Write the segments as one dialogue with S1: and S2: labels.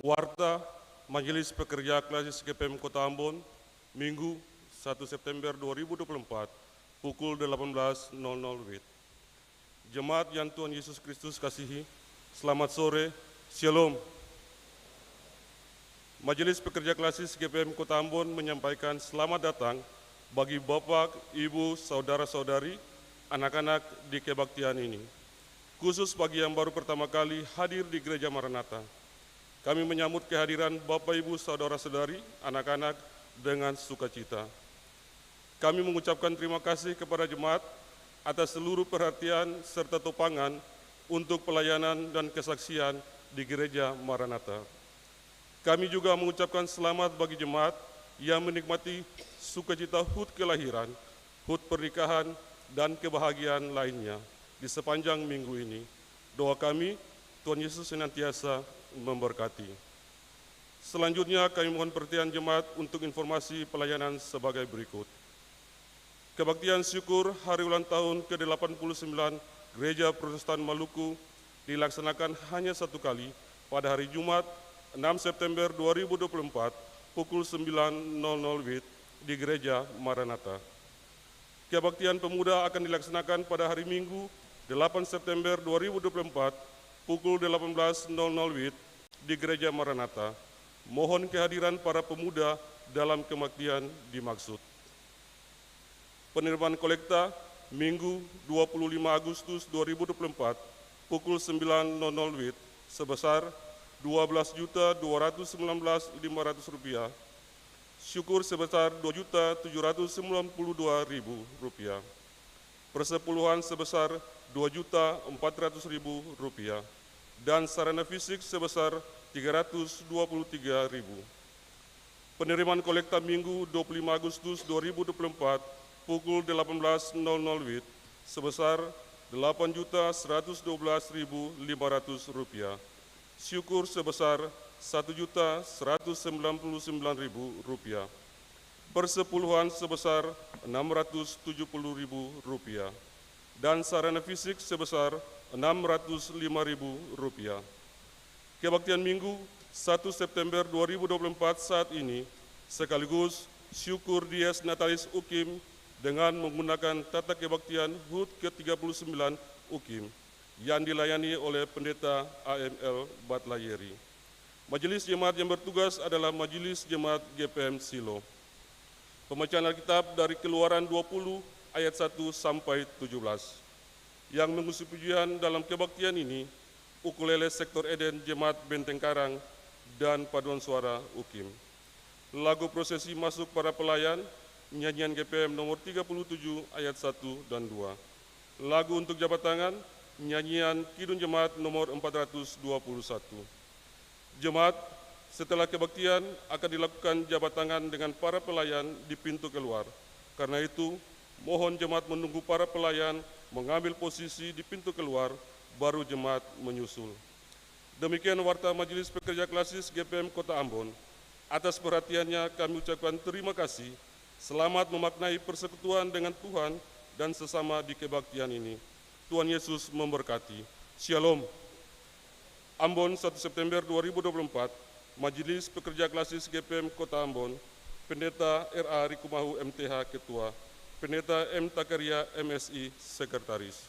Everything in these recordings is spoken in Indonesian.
S1: Warta Majelis Pekerja Klasis GPM Kota Ambon, Minggu 1 September 2024, pukul 18.00 WIB. Jemaat yang Tuhan Yesus Kristus kasihi, selamat sore, Shalom. Majelis Pekerja Klasis GPM Kota Ambon menyampaikan selamat datang bagi Bapak, Ibu, Saudara-saudari, anak-anak di kebaktian ini. Khusus bagi yang baru pertama kali hadir di Gereja Maranatha. Kami menyambut kehadiran Bapak, Ibu, Saudara-saudari, anak-anak dengan sukacita. Kami mengucapkan terima kasih kepada jemaat atas seluruh perhatian serta topangan untuk pelayanan dan kesaksian di Gereja Maranatha. Kami juga mengucapkan selamat bagi jemaat yang menikmati sukacita HUT kelahiran, HUT pernikahan, dan kebahagiaan lainnya di sepanjang minggu ini. Doa kami, Tuhan Yesus senantiasa memberkati. Selanjutnya kami mohon perhatian jemaat untuk informasi pelayanan sebagai berikut. Kebaktian syukur hari ulang tahun ke-89 Gereja Protestan Maluku dilaksanakan hanya satu kali pada hari Jumat 6 September 2024 pukul 9.00 WIB di Gereja Maranatha. Kebaktian pemuda akan dilaksanakan pada hari Minggu 8 September 2024 pukul 18.00 WIB di Gereja Maranatha. Mohon kehadiran para pemuda dalam kebaktian dimaksud. Penerimaan kolekta Minggu 25 Agustus 2024 pukul 9.00 WIB sebesar Rp12.219.500, syukur sebesar Rp2.792.000, persepuluhan sebesar Rp2.400.000, dan sarana fisik sebesar Rp323.000. Penerimaan kolekta Minggu 25 Agustus 2024 pukul 18.00 WIB sebesar Rp8.112.500, syukur sebesar Rp1.199.000, persepuluhan sebesar Rp670.000, dan sarana fisik sebesar Rp605.000. Kebaktian Minggu 1 September 2024 saat ini sekaligus syukur Dies Natalis UKIM dengan menggunakan tata kebaktian HUT ke-39 UKIM yang dilayani oleh Pendeta AML Batlayeri. Majelis Jemaat yang bertugas adalah Majelis Jemaat GPM Silo. Pembacaan Alkitab dari Keluaran 20 ayat 1 sampai 17. Yang mengusung pujian dalam kebaktian ini, ukulele Sektor Eden Jemaat Benteng Karang dan paduan suara UKIM. Lagu prosesi masuk para pelayan, nyanyian GPM nomor 37 ayat 1 dan 2. Lagu untuk jabat tangan, nyanyian Kidung Jemaat nomor 421. Jemaat setelah kebaktian akan dilakukan jabat tangan dengan para pelayan di pintu keluar. Karena itu, mohon jemaat menunggu para pelayan mengambil posisi di pintu keluar, baru jemaat menyusul. Demikian warta Majelis Pekerja Klasis GPM Kota Ambon. Atas perhatiannya kami ucapkan terima kasih. Selamat memaknai persekutuan dengan Tuhan dan sesama di kebaktian ini. Tuhan Yesus memberkati. Shalom. Ambon 1 September 2024, Majelis Pekerja Klasis GPM Kota Ambon, Pendeta R.A. Rikumahu MTH Ketua, Pendeta M. Takaria MSI Sekretaris.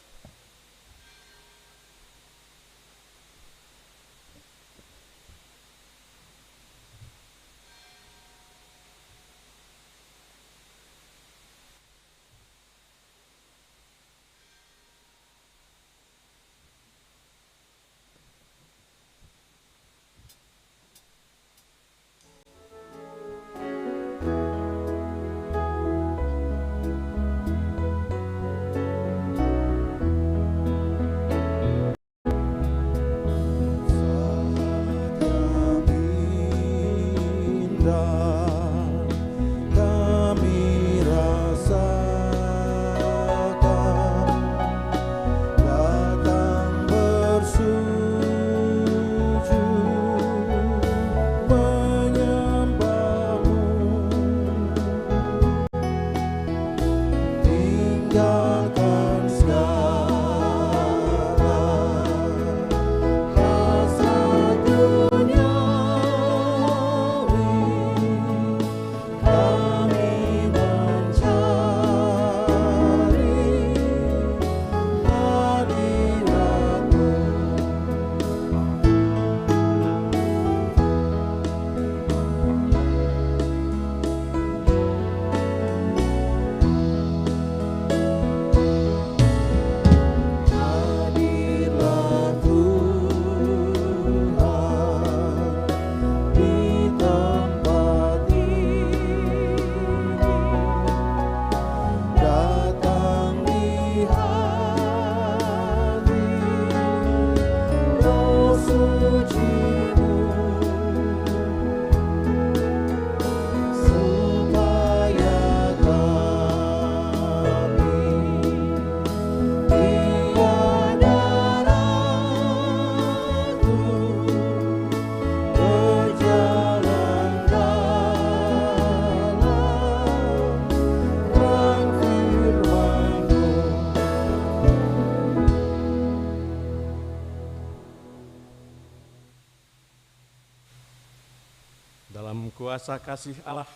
S2: kuasa kasih Allah,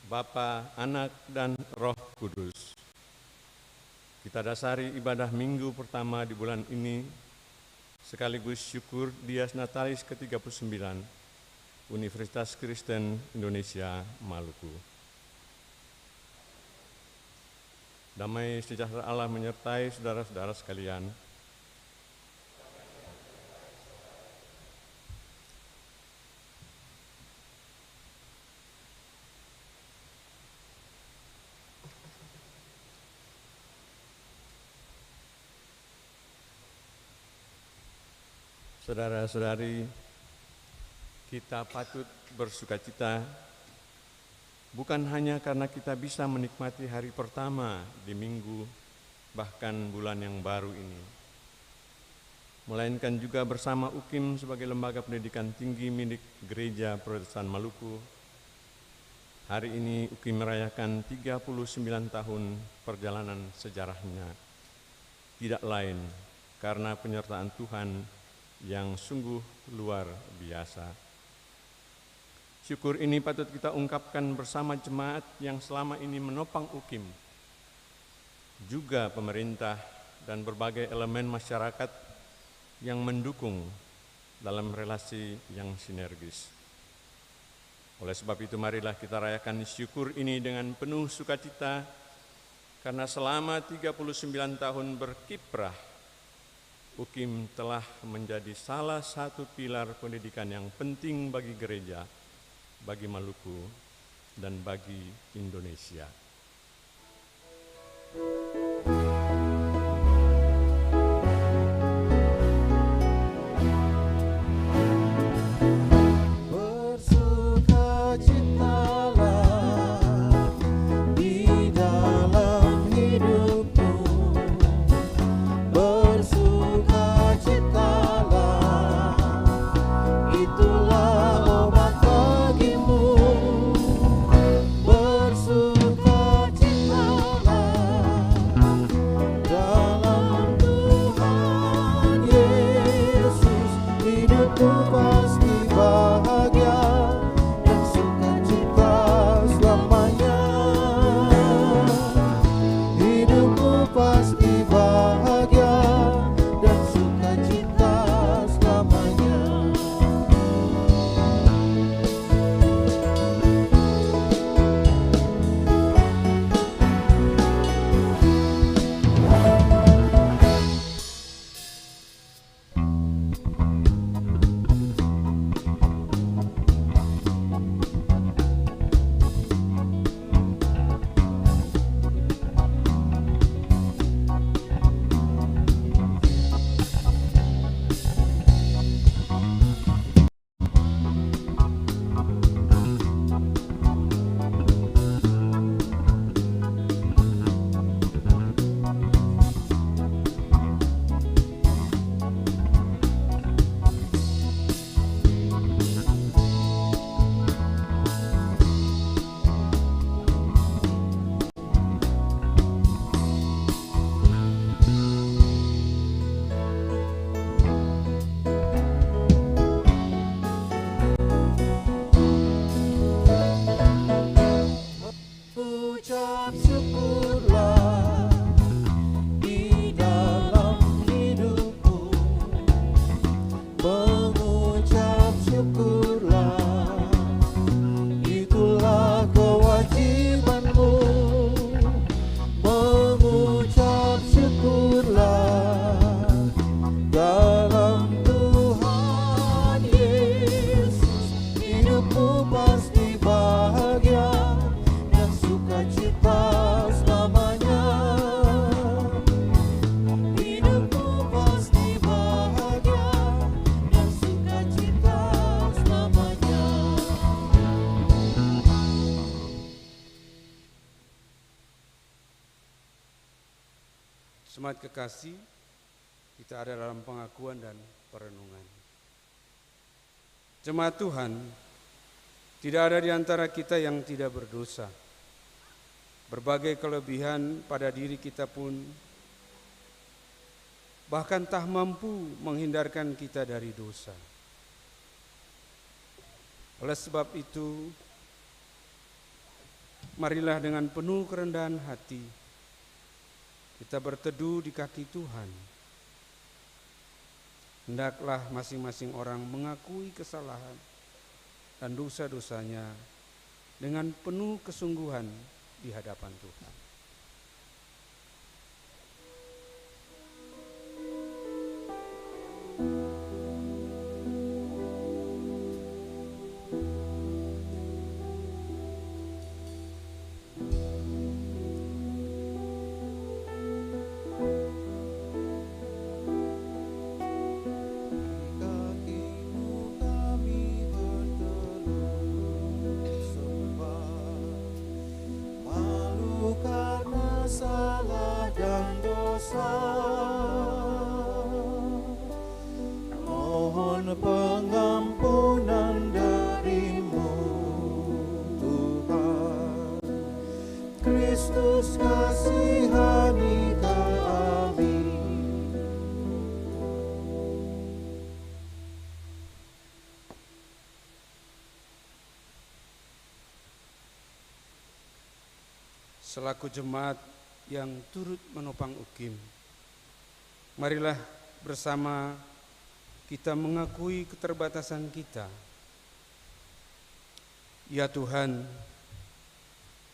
S2: Bapa, Anak, dan Roh Kudus. Kita dasari ibadah minggu pertama di bulan ini, sekaligus syukur Dies Natalis ke-39, Universitas Kristen Indonesia, Maluku. Damai sejahtera Allah menyertai saudara-saudara sekalian. Saudara-saudari, kita patut bersukacita bukan hanya karena kita bisa menikmati hari pertama di minggu, bahkan bulan yang baru ini, melainkan juga bersama UKIM sebagai lembaga pendidikan tinggi milik Gereja Protestan Maluku. Hari ini UKIM merayakan 39 tahun perjalanan sejarahnya, tidak lain karena penyertaan Tuhan yang sungguh luar biasa. Syukur ini patut kita ungkapkan bersama jemaat yang selama ini menopang UKIM, juga pemerintah dan berbagai elemen masyarakat yang mendukung dalam relasi yang sinergis. Oleh sebab itu, marilah kita rayakan syukur ini dengan penuh sukacita, karena selama 39 tahun berkiprah, UKIM telah menjadi salah satu pilar pendidikan yang penting bagi gereja, bagi Maluku, dan bagi Indonesia.
S3: Jemaat kekasih, kita ada dalam pengakuan dan perenungan. Jemaat Tuhan, tidak ada di antara kita yang tidak berdosa. Berbagai kelebihan pada diri kita pun bahkan tak mampu menghindarkan kita dari dosa. Oleh sebab itu, marilah dengan penuh kerendahan hati kita berteduh di kaki Tuhan. Hendaklah masing-masing orang mengakui kesalahan dan dosa-dosanya dengan penuh kesungguhan di hadapan Tuhan.
S4: Salah dan dosa, mohon pengampunan dari-Mu, Tuhan. Kristus kasihani kami.
S3: Selaku jemaat yang turut menopang UKIM, marilah bersama kita mengakui keterbatasan kita. Ya Tuhan,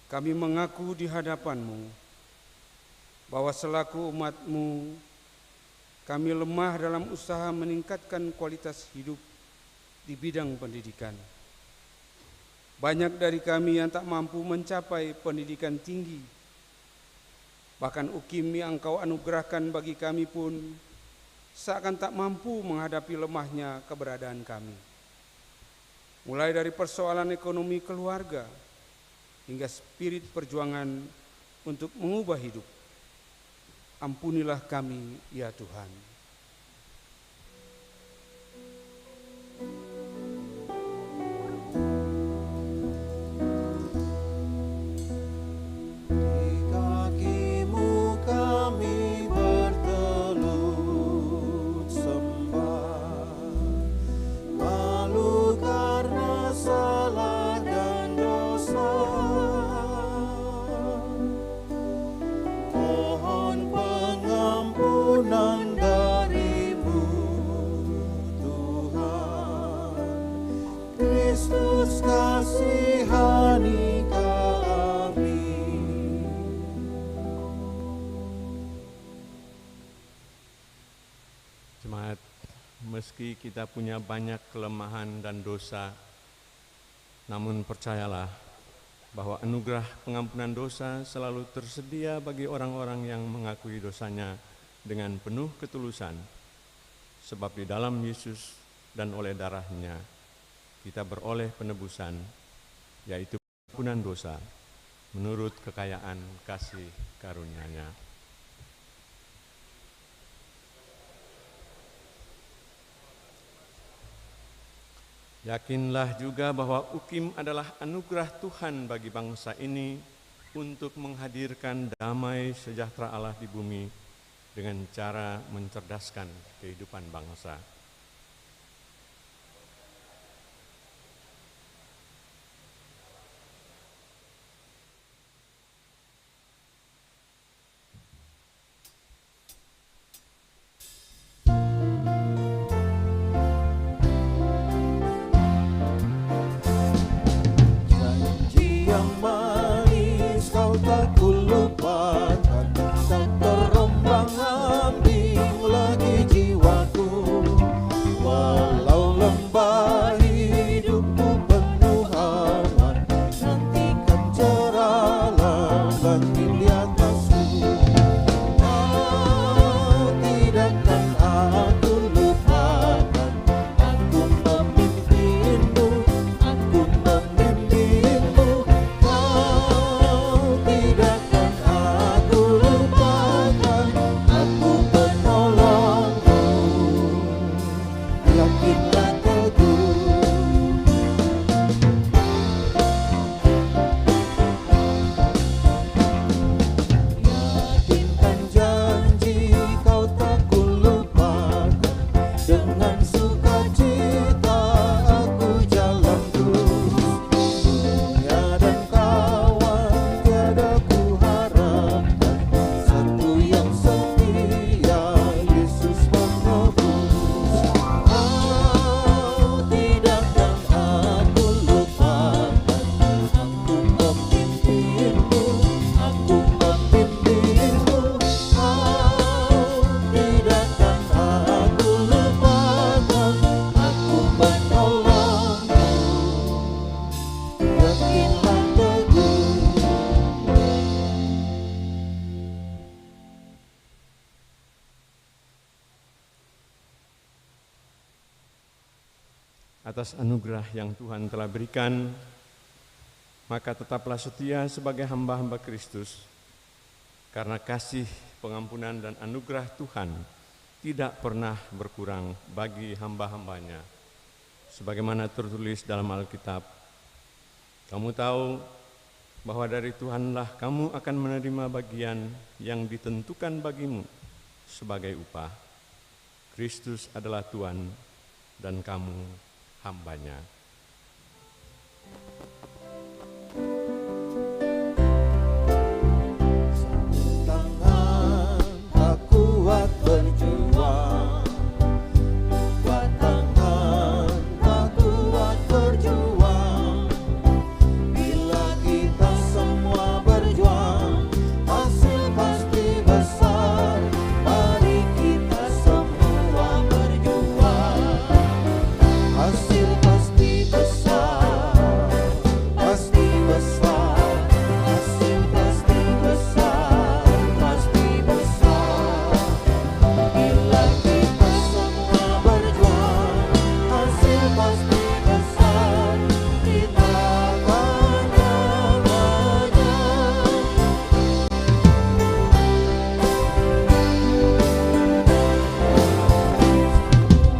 S3: kami mengaku di hadapan-Mu bahwa selaku umat-Mu, kami lemah dalam usaha meningkatkan kualitas hidup di bidang pendidikan. Banyak dari kami yang tak mampu mencapai pendidikan tinggi. Bahkan UKIM yang Engkau anugerahkan bagi kami pun seakan tak mampu menghadapi lemahnya keberadaan kami. Mulai dari persoalan ekonomi keluarga hingga spirit perjuangan untuk mengubah hidup. Ampunilah kami, ya Tuhan. Kristus kasihani kami.
S2: Jemaat, meski kita punya banyak kelemahan dan dosa, namun percayalah bahwa anugerah pengampunan dosa selalu tersedia bagi orang-orang yang mengakui dosanya dengan penuh ketulusan. Sebab di dalam Yesus dan oleh darah-Nya, kita beroleh penebusan, yaitu pengampunan dosa, menurut kekayaan kasih karunia-Nya. Yakinlah juga bahwa UKIM adalah anugerah Tuhan bagi bangsa ini untuk menghadirkan damai sejahtera Allah di bumi dengan cara mencerdaskan kehidupan bangsa.
S4: Dan terombang-ambing lagi jiwaku.
S2: atas anugerah yang Tuhan telah berikan, maka tetaplah setia sebagai hamba-hamba Kristus, karena kasih, pengampunan, dan anugerah Tuhan tidak pernah berkurang bagi hamba-hambanya. Sebagaimana tertulis dalam Alkitab, kamu tahu bahwa dari Tuhanlah kamu akan menerima bagian yang ditentukan bagimu sebagai upah. Kristus adalah Tuhan dan kamu hambanya.
S4: Tangan tak kuat berjuang, dua tangan tak kuat berjuang. Bila kita semua berjuang, hasil pasti besar. Mari kita semua berjuang, hasil pasti besar, pasti besar, hasil pasti besar, pasti besar. Bila kita semua berjuang, hasil pasti besar. Kita akan namanya.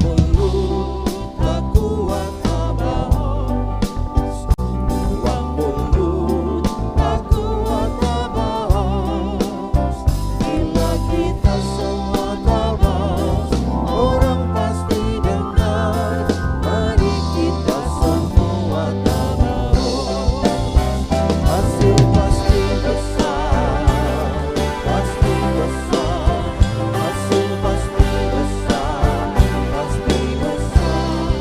S4: Mulut tak kuat abaos, uang mulut tak kuat abaos. Bila kita semua tabas, orang pasti dengar. Mari kita semua tabas, hasil pasti besar, pasti besar, hasil pasti besar, pasti besar.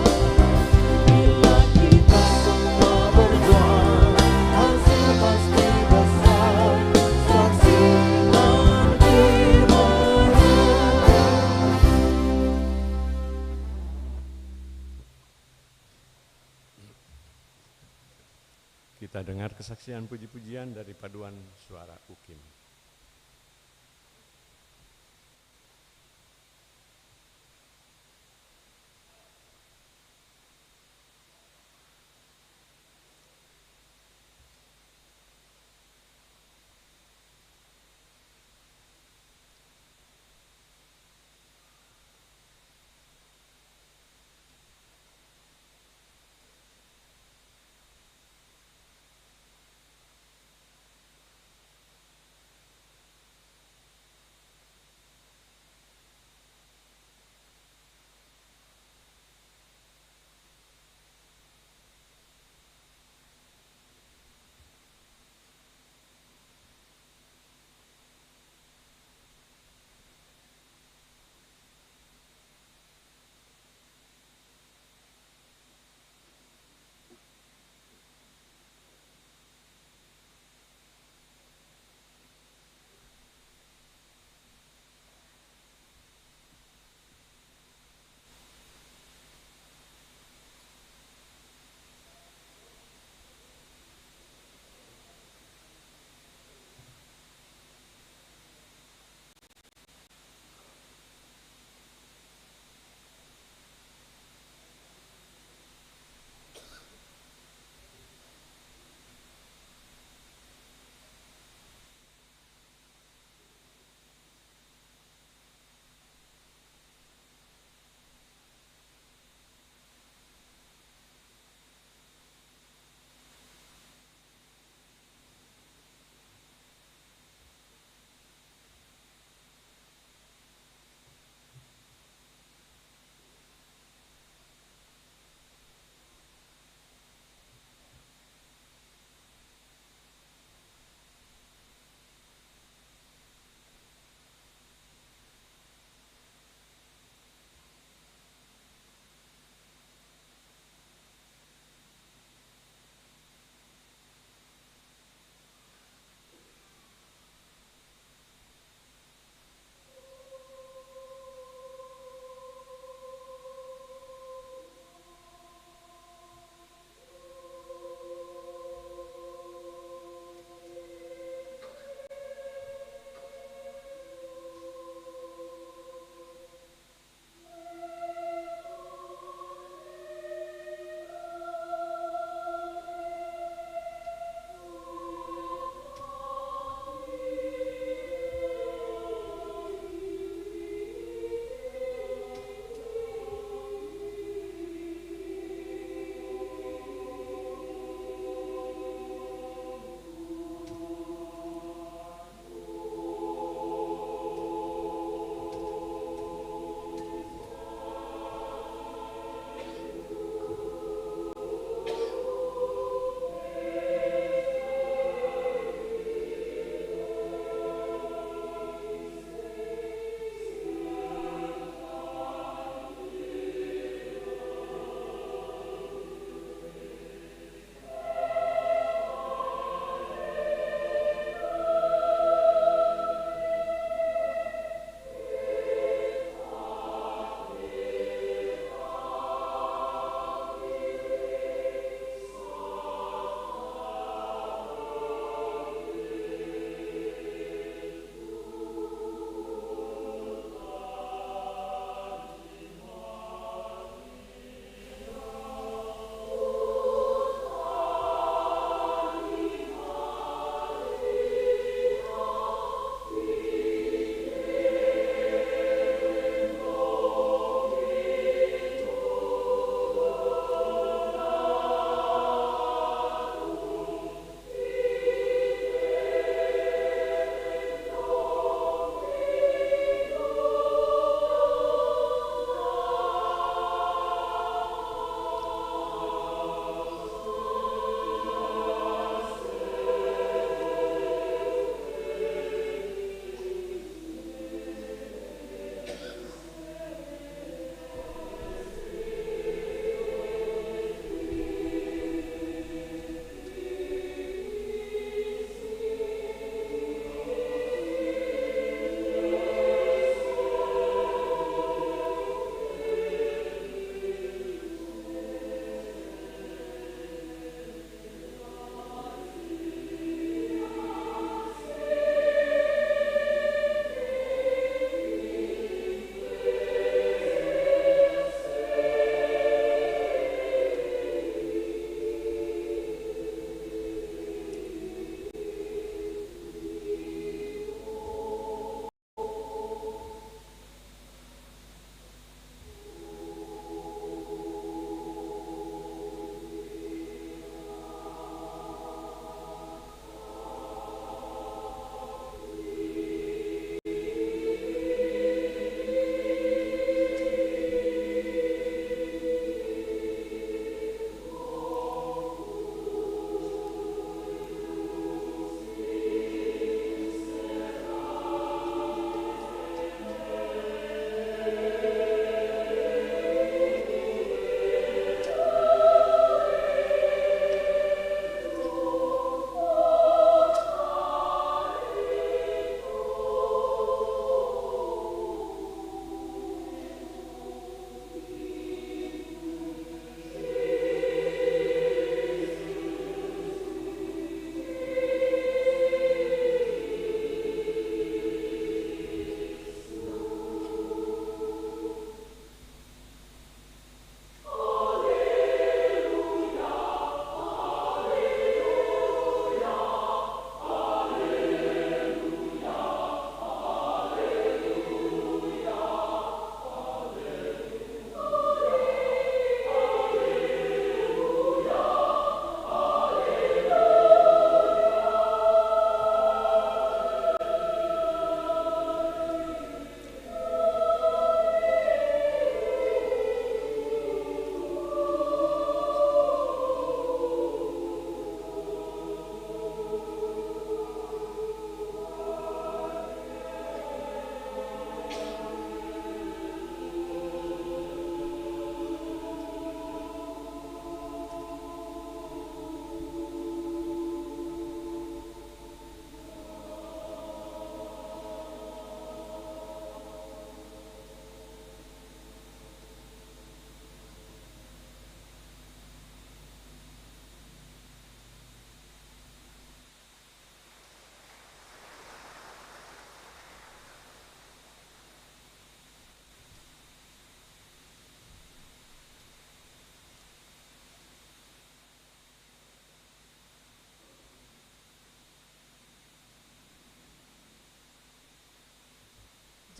S4: Bila kita semua berjuang, hasil pasti besar. Saksikan firman-Nya.
S2: Kita dengar kesaksian puji-pujian dari paduan suara UKIM.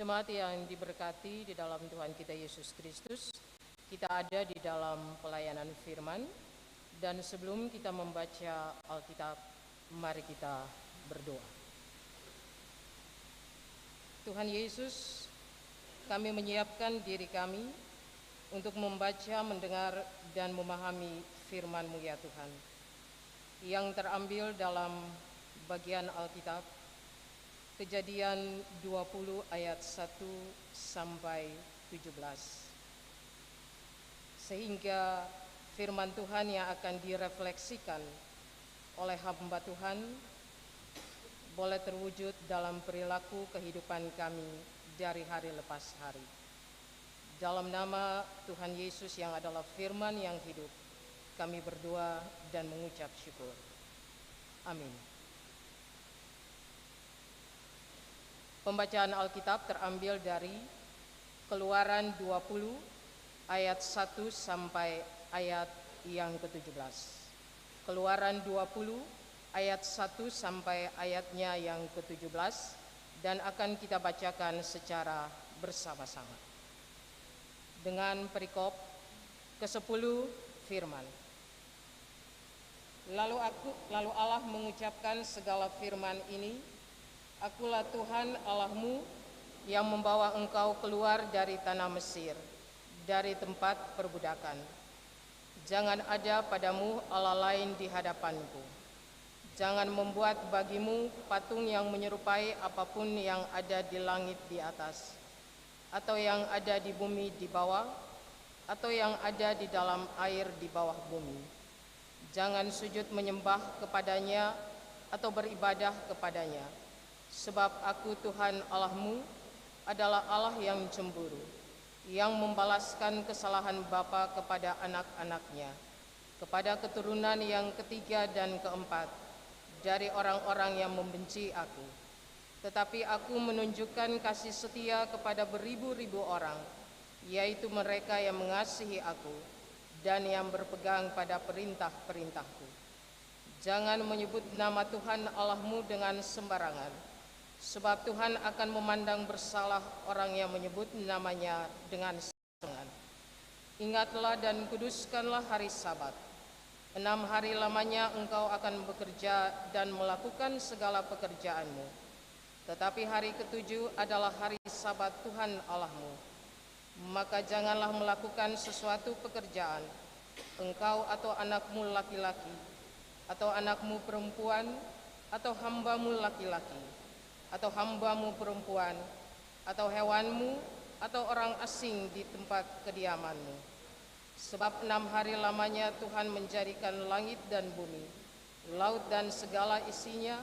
S5: Jemaat yang diberkati di dalam Tuhan kita Yesus Kristus, kita ada di dalam pelayanan firman, dan sebelum kita membaca Alkitab, mari kita berdoa. Tuhan Yesus, kami menyiapkan diri kami untuk membaca, mendengar, dan memahami firman-Mu ya Tuhan, yang terambil dalam bagian Alkitab, Kejadian 20 ayat 1 sampai 17. Sehingga firman Tuhan yang akan direfleksikan oleh hamba Tuhan boleh terwujud dalam perilaku kehidupan kami dari hari lepas hari. Dalam nama Tuhan Yesus yang adalah firman yang hidup, kami berdoa dan mengucap syukur. Amin. Pembacaan Alkitab terambil dari Keluaran 20 ayat 1 sampai ayat yang ke-17. Keluaran 20 ayat 1 sampai ayatnya yang ke-17, dan akan kita bacakan secara bersama-sama. Dengan perikop ke-10 firman. Lalu Allah mengucapkan segala firman ini, Akulah Tuhan Allahmu yang membawa engkau keluar dari tanah Mesir, dari tempat perbudakan. Jangan ada padamu Allah lain di hadapanku. Jangan membuat bagimu patung yang menyerupai apapun yang ada di langit di atas, atau yang ada di bumi di bawah, atau yang ada di dalam air di bawah bumi. Jangan sujud menyembah kepadanya atau beribadah kepadanya. Sebab aku Tuhan Allahmu adalah Allah yang cemburu, yang membalaskan kesalahan bapa kepada anak-anaknya, kepada keturunan yang ketiga dan keempat, dari orang-orang yang membenci aku. Tetapi aku menunjukkan kasih setia kepada beribu-ribu orang, yaitu mereka yang mengasihi aku dan yang berpegang pada perintah-perintahku. Jangan menyebut nama Tuhan Allahmu dengan sembarangan, sebab Tuhan akan memandang bersalah orang yang menyebut namanya dengan sembarangan. Ingatlah dan kuduskanlah hari Sabat. 6 hari lamanya engkau akan bekerja dan melakukan segala pekerjaanmu. Tetapi hari ke-7 adalah hari Sabat Tuhan Allahmu. Maka janganlah melakukan sesuatu pekerjaan, engkau atau anakmu laki-laki, atau anakmu perempuan, atau hambamu laki-laki, atau hambamu perempuan, atau hewanmu, atau orang asing di tempat kediamanmu. Sebab 6 hari lamanya Tuhan menjadikan langit dan bumi, laut dan segala isinya,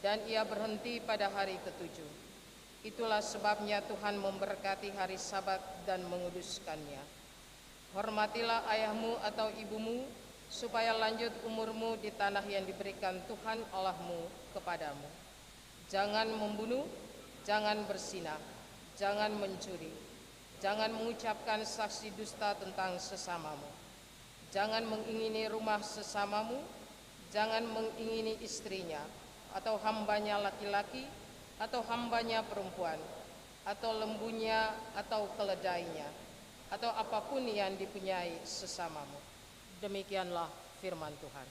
S5: dan ia berhenti pada hari ke-7. Itulah sebabnya Tuhan memberkati hari Sabat dan menguduskannya. Hormatilah ayahmu atau ibumu, supaya lanjut umurmu di tanah yang diberikan Tuhan Allahmu kepadamu. Jangan membunuh, jangan berzinah, jangan mencuri, jangan mengucapkan saksi dusta tentang sesamamu, jangan mengingini rumah sesamamu, jangan mengingini istrinya, atau hambanya laki-laki, atau hambanya perempuan, atau lembunya, atau keledainya, atau apapun yang dipunyai sesamamu. Demikianlah firman Tuhan.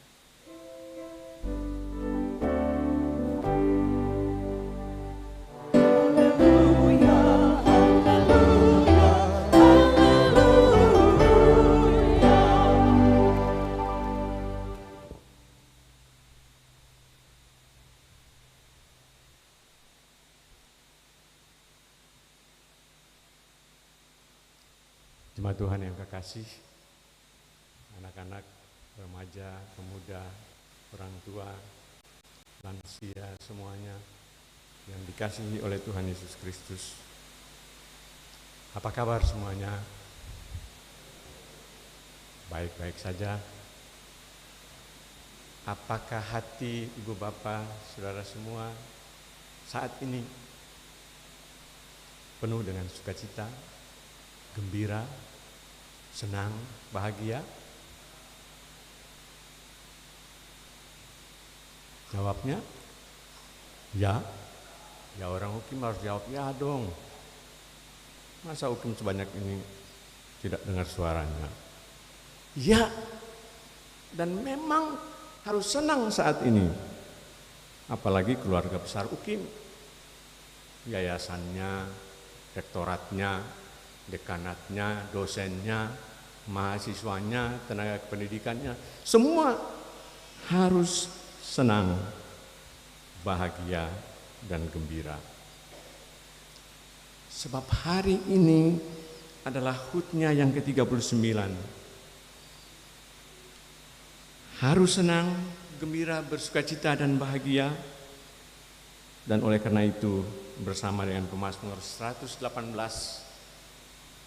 S2: Jemaat Tuhan yang kekasih, anak-anak, remaja, pemuda, orang tua, lansia, semuanya yang dikasihi oleh Tuhan Yesus Kristus. Apa kabar semuanya? Baik-baik saja. Apakah hati ibu bapak, saudara semua saat ini penuh dengan sukacita, gembira, senang, bahagia? Jawabnya ya. Ya, orang hukum harus jawab ya dong. Masa UKIM sebanyak ini tidak dengar suaranya? Ya, dan memang harus senang saat ini. Apalagi keluarga besar UKIM. Yayasannya, rektoratnya, dekanatnya, dosennya, mahasiswanya, tenaga pendidikannya, semua harus senang, bahagia, dan gembira. Sebab hari ini adalah HUT-nya yang ke-39. Harus senang, gembira, bersukacita, dan bahagia. Dan oleh karena itu, bersama dengan pemazmur 118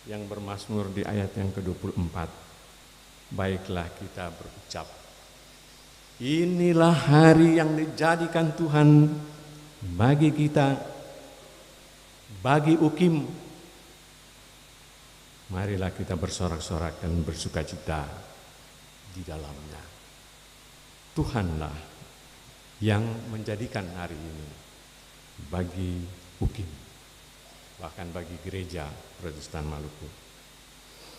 S2: yang bermazmur di ayat yang ke-24, baiklah kita berucap, inilah hari yang dijadikan Tuhan bagi kita, bagi UKIM. Marilah kita bersorak-sorak dan bersukacita di dalamnya. Tuhanlah yang menjadikan hari ini bagi UKIM, bahkan bagi gereja Protestan Maluku.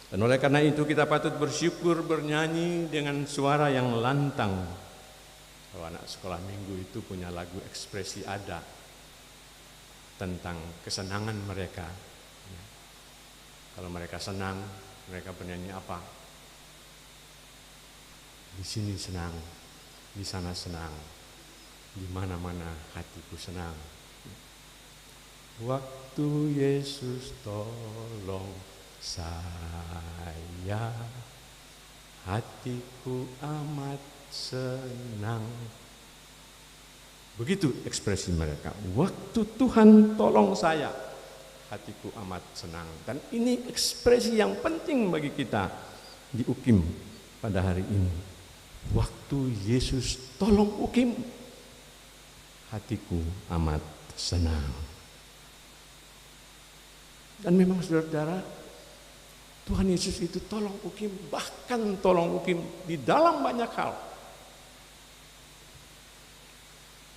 S2: Dan oleh karena itu kita patut bersyukur, bernyanyi dengan suara yang lantang. Kalau anak sekolah minggu itu punya lagu ekspresi ada tentang kesenangan mereka. Kalau mereka senang, mereka bernyanyi apa? Di sini senang, di sana senang, di mana-mana hatiku senang. Waktu Yesus tolong saya, hatiku amat senang. Begitu ekspresi mereka. Waktu Tuhan tolong saya, hatiku amat senang. Dan ini ekspresi yang penting bagi kita di UKIM pada hari ini. Waktu Yesus tolong UKIM, hatiku amat senang. Dan memang saudara-saudara, Tuhan Yesus itu tolong UKIM, bahkan tolong UKIM di dalam banyak hal.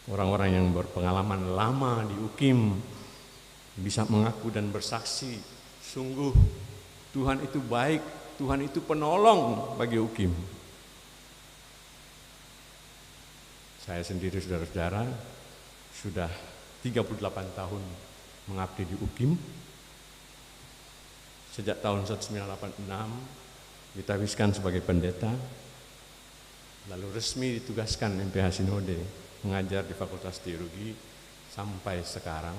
S2: Orang-orang yang berpengalaman lama di UKIM bisa mengaku dan bersaksi, sungguh Tuhan itu baik, Tuhan itu penolong bagi UKIM. Saya sendiri saudara-saudara sudah 38 tahun mengabdi di UKIM. Sejak tahun 1986 ditawiskan sebagai pendeta, lalu resmi ditugaskan MPH Sinode mengajar di Fakultas Teologi sampai sekarang,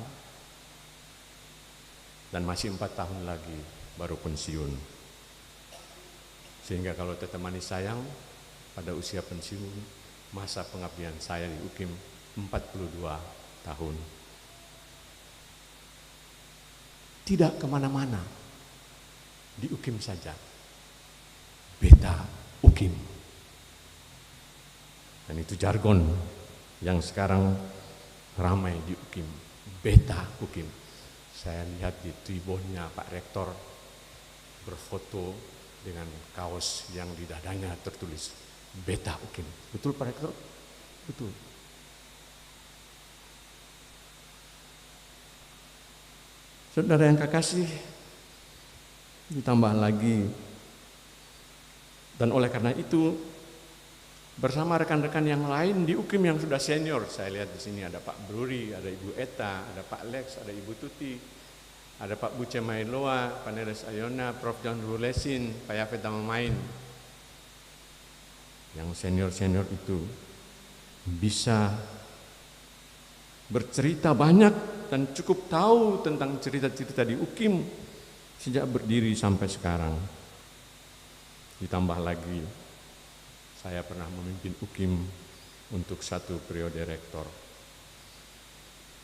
S2: dan masih 4 tahun lagi baru pensiun. Sehingga kalau tetemani sayang, pada usia pensiun, masa pengabdian saya di UKIM 42 tahun. Tidak kemana-mana, di UKIM saja, beta UKIM. Dan itu jargon yang sekarang ramai di UKIM, beta UKIM. Saya lihat di tribunnya Pak Rektor berfoto dengan kaos yang di dadanya tertulis beta UKIM. Betul Pak Rektor? Betul. Saudara yang kekasih, ditambah lagi, dan oleh karena itu bersama rekan-rekan yang lain di UKIM yang sudah senior, saya lihat di sini ada Pak Bruri, ada Ibu Eta, ada Pak Lex, ada Ibu Tuti, ada Pak Buce Mailoa, Pak Neres Ayona, Prof. John Rulesin, Pak Yafet Tamamain. Yang senior-senior itu bisa bercerita banyak dan cukup tahu tentang cerita-cerita di UKIM sejak berdiri sampai sekarang. Ditambah lagi, saya pernah memimpin UKIM untuk 1 periode rektor.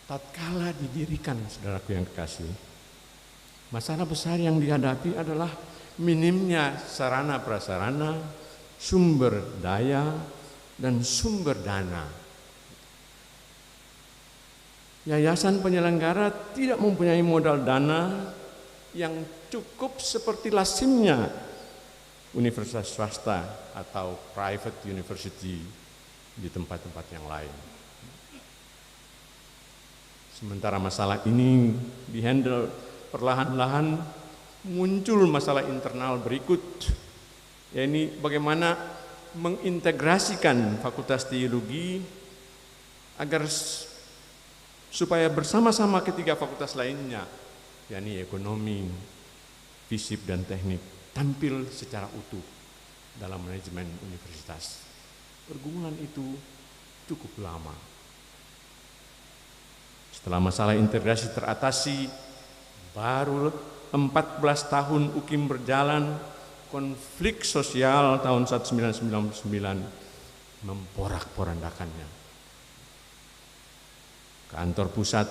S2: Tatkala didirikan, saudaraku yang kekasih, masalah besar yang dihadapi adalah minimnya sarana prasarana, sumber daya, dan sumber dana. Yayasan penyelenggara tidak mempunyai modal dana yang cukup seperti lazimnya universitas swasta atau private university di tempat-tempat yang lain. Sementara masalah ini dihandle perlahan-lahan muncul masalah internal berikut, yaitu bagaimana mengintegrasikan Fakultas Teologi agar supaya bersama-sama ketiga fakultas lainnya, yakni ekonomi, fisip dan teknik, tampil secara utuh dalam manajemen universitas. Pergumulan itu cukup lama. Setelah masalah integrasi teratasi, baru 14 tahun UKIM berjalan, konflik sosial tahun 1999 memporak-porandakannya. Kantor pusat,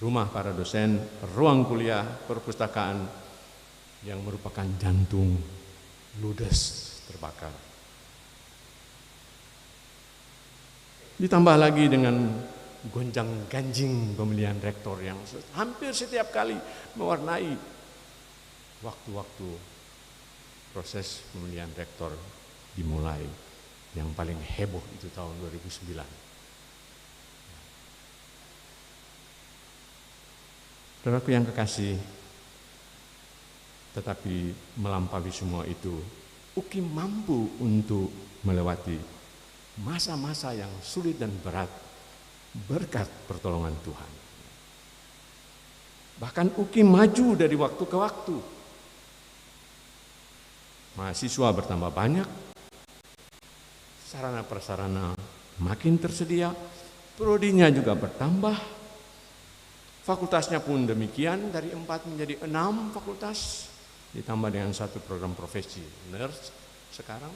S2: rumah para dosen, ruang kuliah, perpustakaan yang merupakan jantung ludes terbakar. Ditambah lagi dengan gonjang-ganjing pemilihan rektor yang hampir setiap kali mewarnai waktu-waktu proses pemilihan rektor dimulai. Yang paling heboh itu tahun 2009. Saudaraku yang kekasih, tetapi melampaui semua itu, UKIM mampu untuk melewati masa-masa yang sulit dan berat berkat pertolongan Tuhan. Bahkan UKIM maju dari waktu ke waktu. Mahasiswa bertambah banyak, sarana prasarana makin tersedia, prodinya juga bertambah, fakultasnya pun demikian, dari 4 menjadi 6 fakultas, ditambah dengan 1 program profesi nurse sekarang.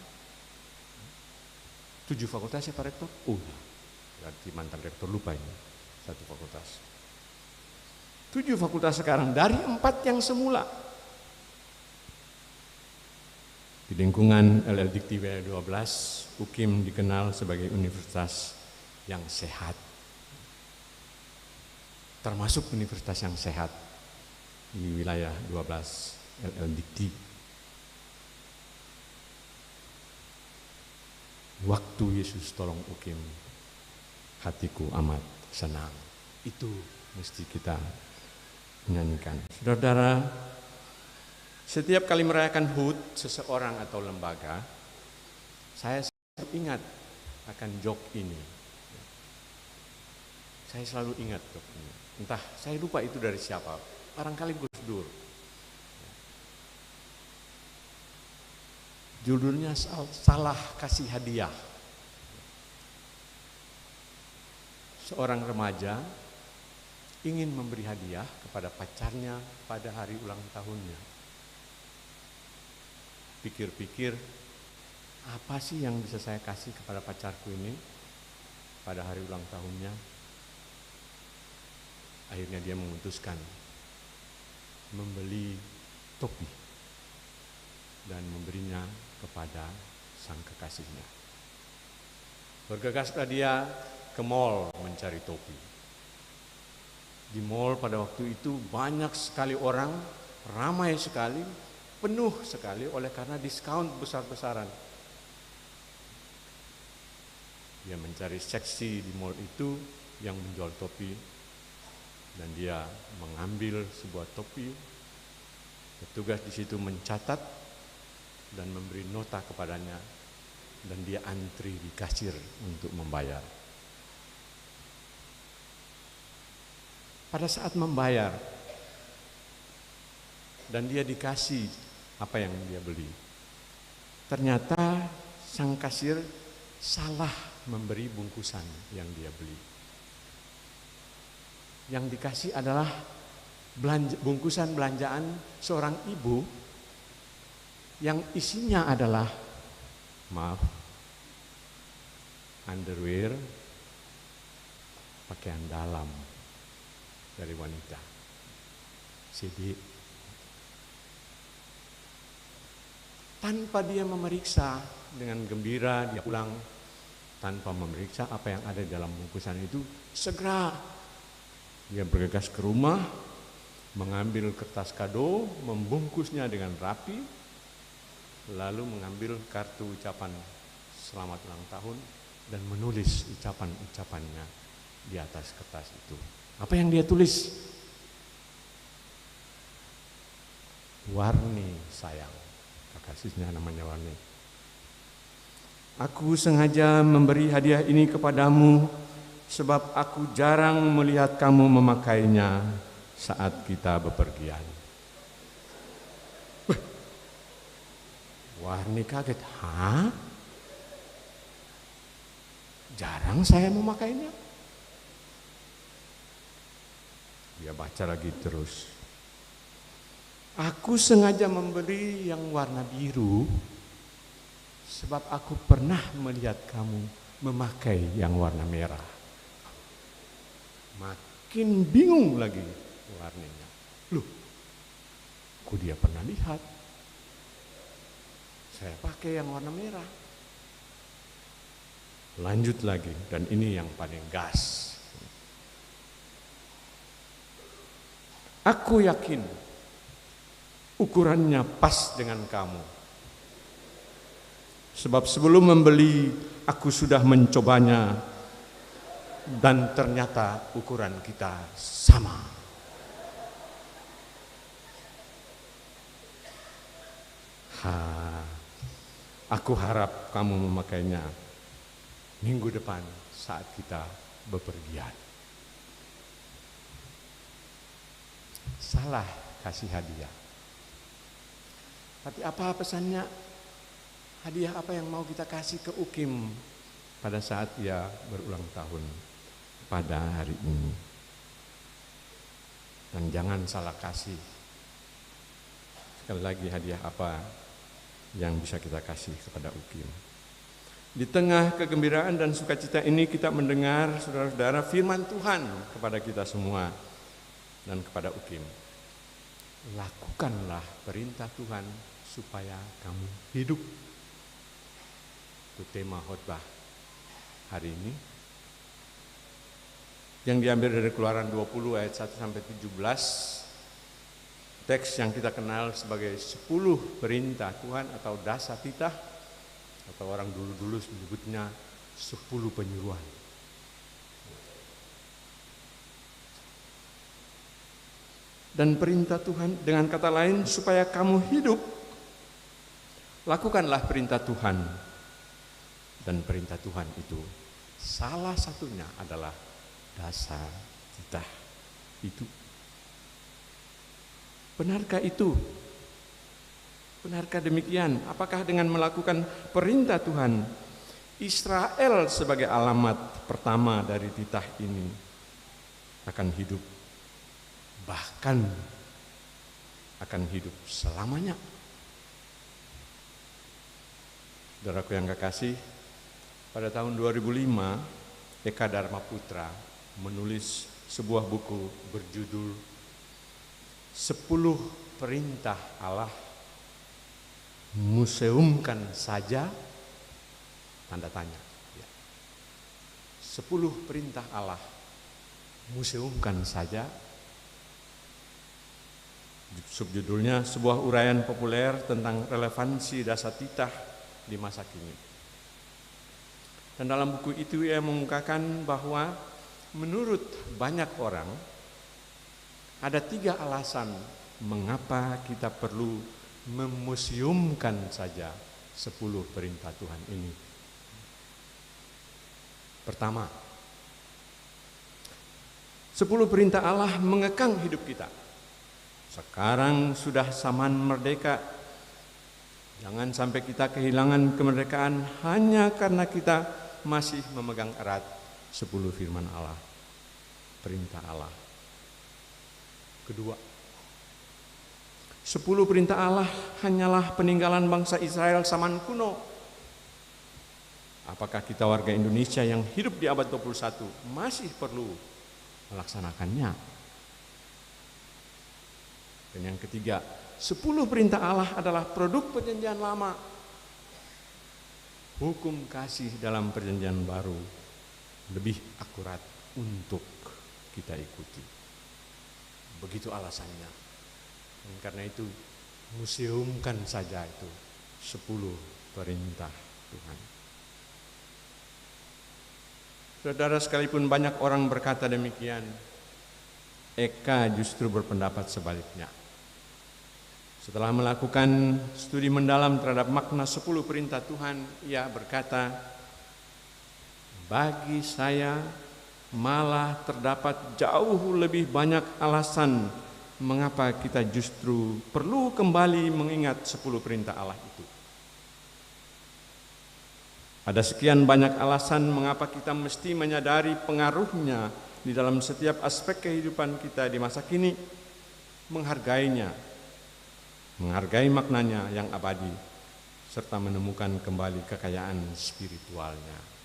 S2: 7 fakultas ya Pak Rektor? Berarti mantan rektor lupa ini, 1 fakultas. 7 fakultas sekarang dari 4 yang semula. Di lingkungan LL Dikti W12, UKIM dikenal sebagai universitas yang sehat. Termasuk universitas yang sehat di wilayah 12 LL Dikti. Waktu Yesus tolong UKIM, hatiku amat senang. Itu mesti kita nyanyikan. Saudara-saudara, setiap kali merayakan HUT seseorang atau lembaga, saya selalu ingat akan joke ini. Saya selalu ingat joke ini. Entah, saya lupa itu dari siapa. Barangkali Gus Dur. Judulnya Salah Kasih Hadiah. Seorang remaja ingin memberi hadiah kepada pacarnya pada hari ulang tahunnya. Pikir-pikir, apa sih yang bisa saya kasih kepada pacarku ini pada hari ulang tahunnya? Akhirnya dia memutuskan membeli topi dan memberinya kepada sang kekasihnya. Bergegaslah dia ke mall mencari topi. Di mall pada waktu itu banyak sekali orang, ramai sekali, penuh sekali oleh karena diskon besar-besaran. Dia mencari seksi di mall itu yang menjual topi dan dia mengambil sebuah topi. Petugas di situ mencatat dan memberi nota kepadanya dan dia antri di kasir untuk membayar. Pada saat membayar dan dia dikasih apa yang dia beli, ternyata sang kasir salah memberi bungkusan yang dia beli. Yang dikasih adalah bungkusan belanjaan seorang ibu yang isinya adalah, maaf, underwear, pakaian dalam dari wanita, CD. Tanpa dia memeriksa, dengan gembira dia pulang tanpa memeriksa apa yang ada di dalam bungkusan itu. Segera dia bergegas ke rumah, mengambil kertas kado, membungkusnya dengan rapi, lalu mengambil kartu ucapan selamat ulang tahun dan menulis ucapan-ucapannya di atas kertas itu. Apa yang dia tulis? Warni sayang, kekasihnya namanya Warni. Aku sengaja memberi hadiah ini kepadamu sebab aku jarang melihat kamu memakainya saat kita bepergian. Warni kaget, hah? Jarang saya memakainya. Dia baca lagi terus. Aku sengaja membeli yang warna biru sebab aku pernah melihat kamu memakai yang warna merah. Makin bingung lagi Warninya. Loh, kok dia pernah lihat? Saya pakai yang warna merah. Lanjut lagi, dan ini yang paling gas. Aku yakin ukurannya pas dengan kamu. Sebab sebelum membeli, aku sudah mencobanya dan ternyata ukuran kita sama. Aku harap kamu memakainya minggu depan saat kita bepergian. Salah kasih hadiah. Tapi apa pesannya? Hadiah apa yang mau kita kasih ke Ukim pada saat ia berulang tahun pada hari ini? Dan jangan salah kasih. Sekali lagi, hadiah apa yang bisa kita kasih kepada Ukim? Di tengah kegembiraan dan sukacita ini kita mendengar saudara-saudara firman Tuhan kepada kita semua dan kepada Ukim. Lakukanlah perintah Tuhan supaya kamu hidup. Itu tema khotbah hari ini. Yang diambil dari Keluaran 20 ayat 1 sampai 17. Teks yang kita kenal sebagai 10 perintah Tuhan atau dasa titah, atau orang dulu-dulu menyebutnya 10 penyuruhan. Dan perintah Tuhan dengan kata lain supaya kamu hidup, lakukanlah perintah Tuhan. Dan perintah Tuhan itu salah satunya adalah dasa titah itu. Benarkah itu? Benarkah demikian? Apakah dengan melakukan perintah Tuhan, Israel sebagai alamat pertama dari titah ini akan hidup, bahkan akan hidup selamanya? Saudaraku yang kekasih, pada tahun 2005 Eka Dharma Putra menulis sebuah buku berjudul 10 Perintah Allah Museumkan Saja, tanda tanya. 10 perintah Allah museumkan saja. Subjudulnya sebuah uraian populer tentang relevansi dasa titah di masa kini. Dan dalam buku itu ia mengungkapkan bahwa menurut banyak orang ada 3 alasan mengapa kita perlu memuseumkan saja 10 perintah Tuhan ini. Pertama, 10 perintah Allah mengekang hidup kita. Sekarang sudah zaman merdeka. Jangan sampai kita kehilangan kemerdekaan hanya karena kita masih memegang erat 10 firman Allah, perintah Allah. Kedua, 10 perintah Allah hanyalah peninggalan bangsa Israel zaman kuno. Apakah kita warga Indonesia yang hidup di abad 21 masih perlu melaksanakannya? Dan yang ketiga, 10 perintah Allah adalah produk perjanjian lama. Hukum kasih dalam perjanjian baru lebih akurat untuk kita ikuti. Begitu alasannya. Dan karena itu museumkan saja itu 10 perintah Tuhan. Saudara, sekalipun banyak orang berkata demikian, Eka justru berpendapat sebaliknya. Setelah melakukan studi mendalam terhadap makna 10 perintah Tuhan, ia berkata, bagi saya malah terdapat jauh lebih banyak alasan mengapa kita justru perlu kembali mengingat 10 perintah Allah itu. Ada sekian banyak alasan mengapa kita mesti menyadari pengaruhnya di dalam setiap aspek kehidupan kita di masa kini, menghargainya, menghargai maknanya yang abadi, serta menemukan kembali kekayaan spiritualnya.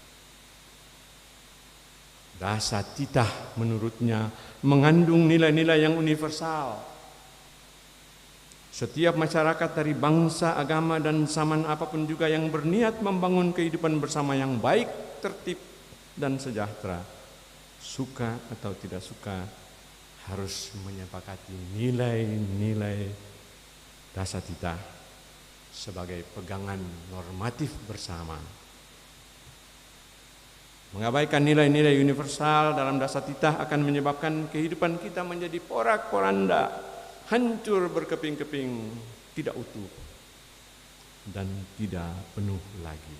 S2: Dasatitah menurutnya mengandung nilai-nilai yang universal. Setiap masyarakat dari bangsa, agama, dan zaman apapun juga yang berniat membangun kehidupan bersama yang baik, tertib, dan sejahtera, suka atau tidak suka, harus menyepakati nilai-nilai dasatitah sebagai pegangan normatif bersama. Mengabaikan nilai-nilai universal dalam dasatitah akan menyebabkan kehidupan kita menjadi porak-poranda, hancur berkeping-keping, tidak utuh, dan tidak penuh lagi.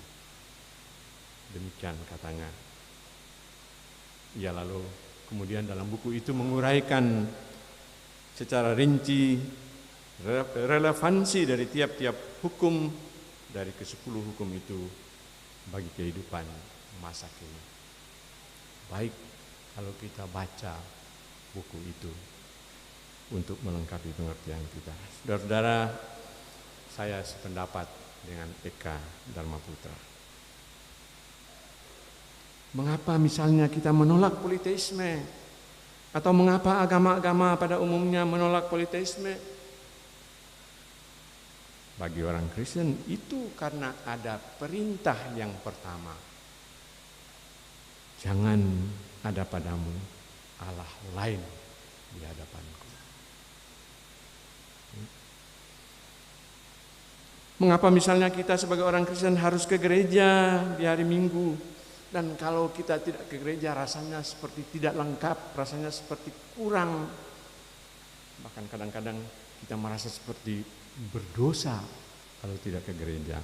S2: Demikian katanya. Ia lalu kemudian dalam buku itu menguraikan secara rinci relevansi dari tiap-tiap hukum dari ke-10 hukum itu bagi kehidupan masa kini. Baik kalau kita baca buku itu untuk melengkapi pengertian kita. Saudara-saudara, saya sependapat dengan Eka Dharmaputra. Mengapa misalnya kita menolak politeisme? Atau mengapa agama-agama pada umumnya menolak politeisme? Bagi orang Kristen itu karena ada perintah yang pertama. Jangan ada padamu Allah lain di hadapanku. Mengapa misalnya kita sebagai orang Kristen harus ke gereja di hari Minggu? Dan kalau kita tidak ke gereja rasanya seperti tidak lengkap, rasanya seperti kurang. Bahkan kadang-kadang kita merasa seperti berdosa kalau tidak ke gereja.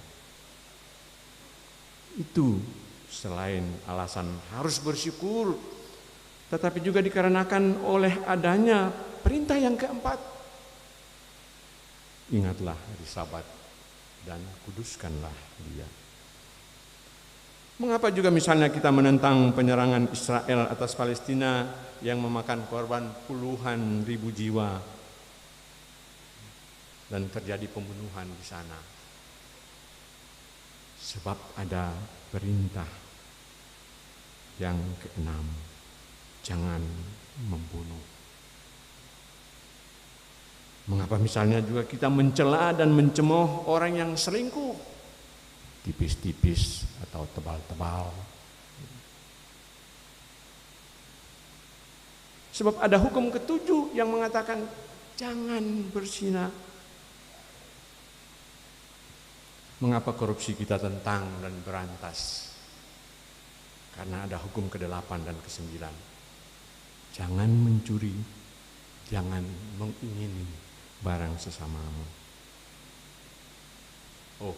S2: Itu selain alasan harus bersyukur, tetapi juga dikarenakan oleh adanya perintah yang keempat. Ingatlah hari Sabat dan kuduskanlah dia. Mengapa juga misalnya kita menentang penyerangan Israel atas Palestina yang memakan korban puluhan ribu jiwa dan terjadi pembunuhan di sana? Sebab ada perintah yang keenam, jangan membunuh. Mengapa misalnya juga kita mencela dan mencemooh orang yang selingkuh, tipis-tipis atau tebal-tebal? Sebab ada hukum ke-7 yang mengatakan jangan berzina. Mengapa korupsi kita tentang dan berantas? Karena ada hukum ke-8 dan ke-9. Jangan mencuri, jangan mengingini barang sesamamu. Oh,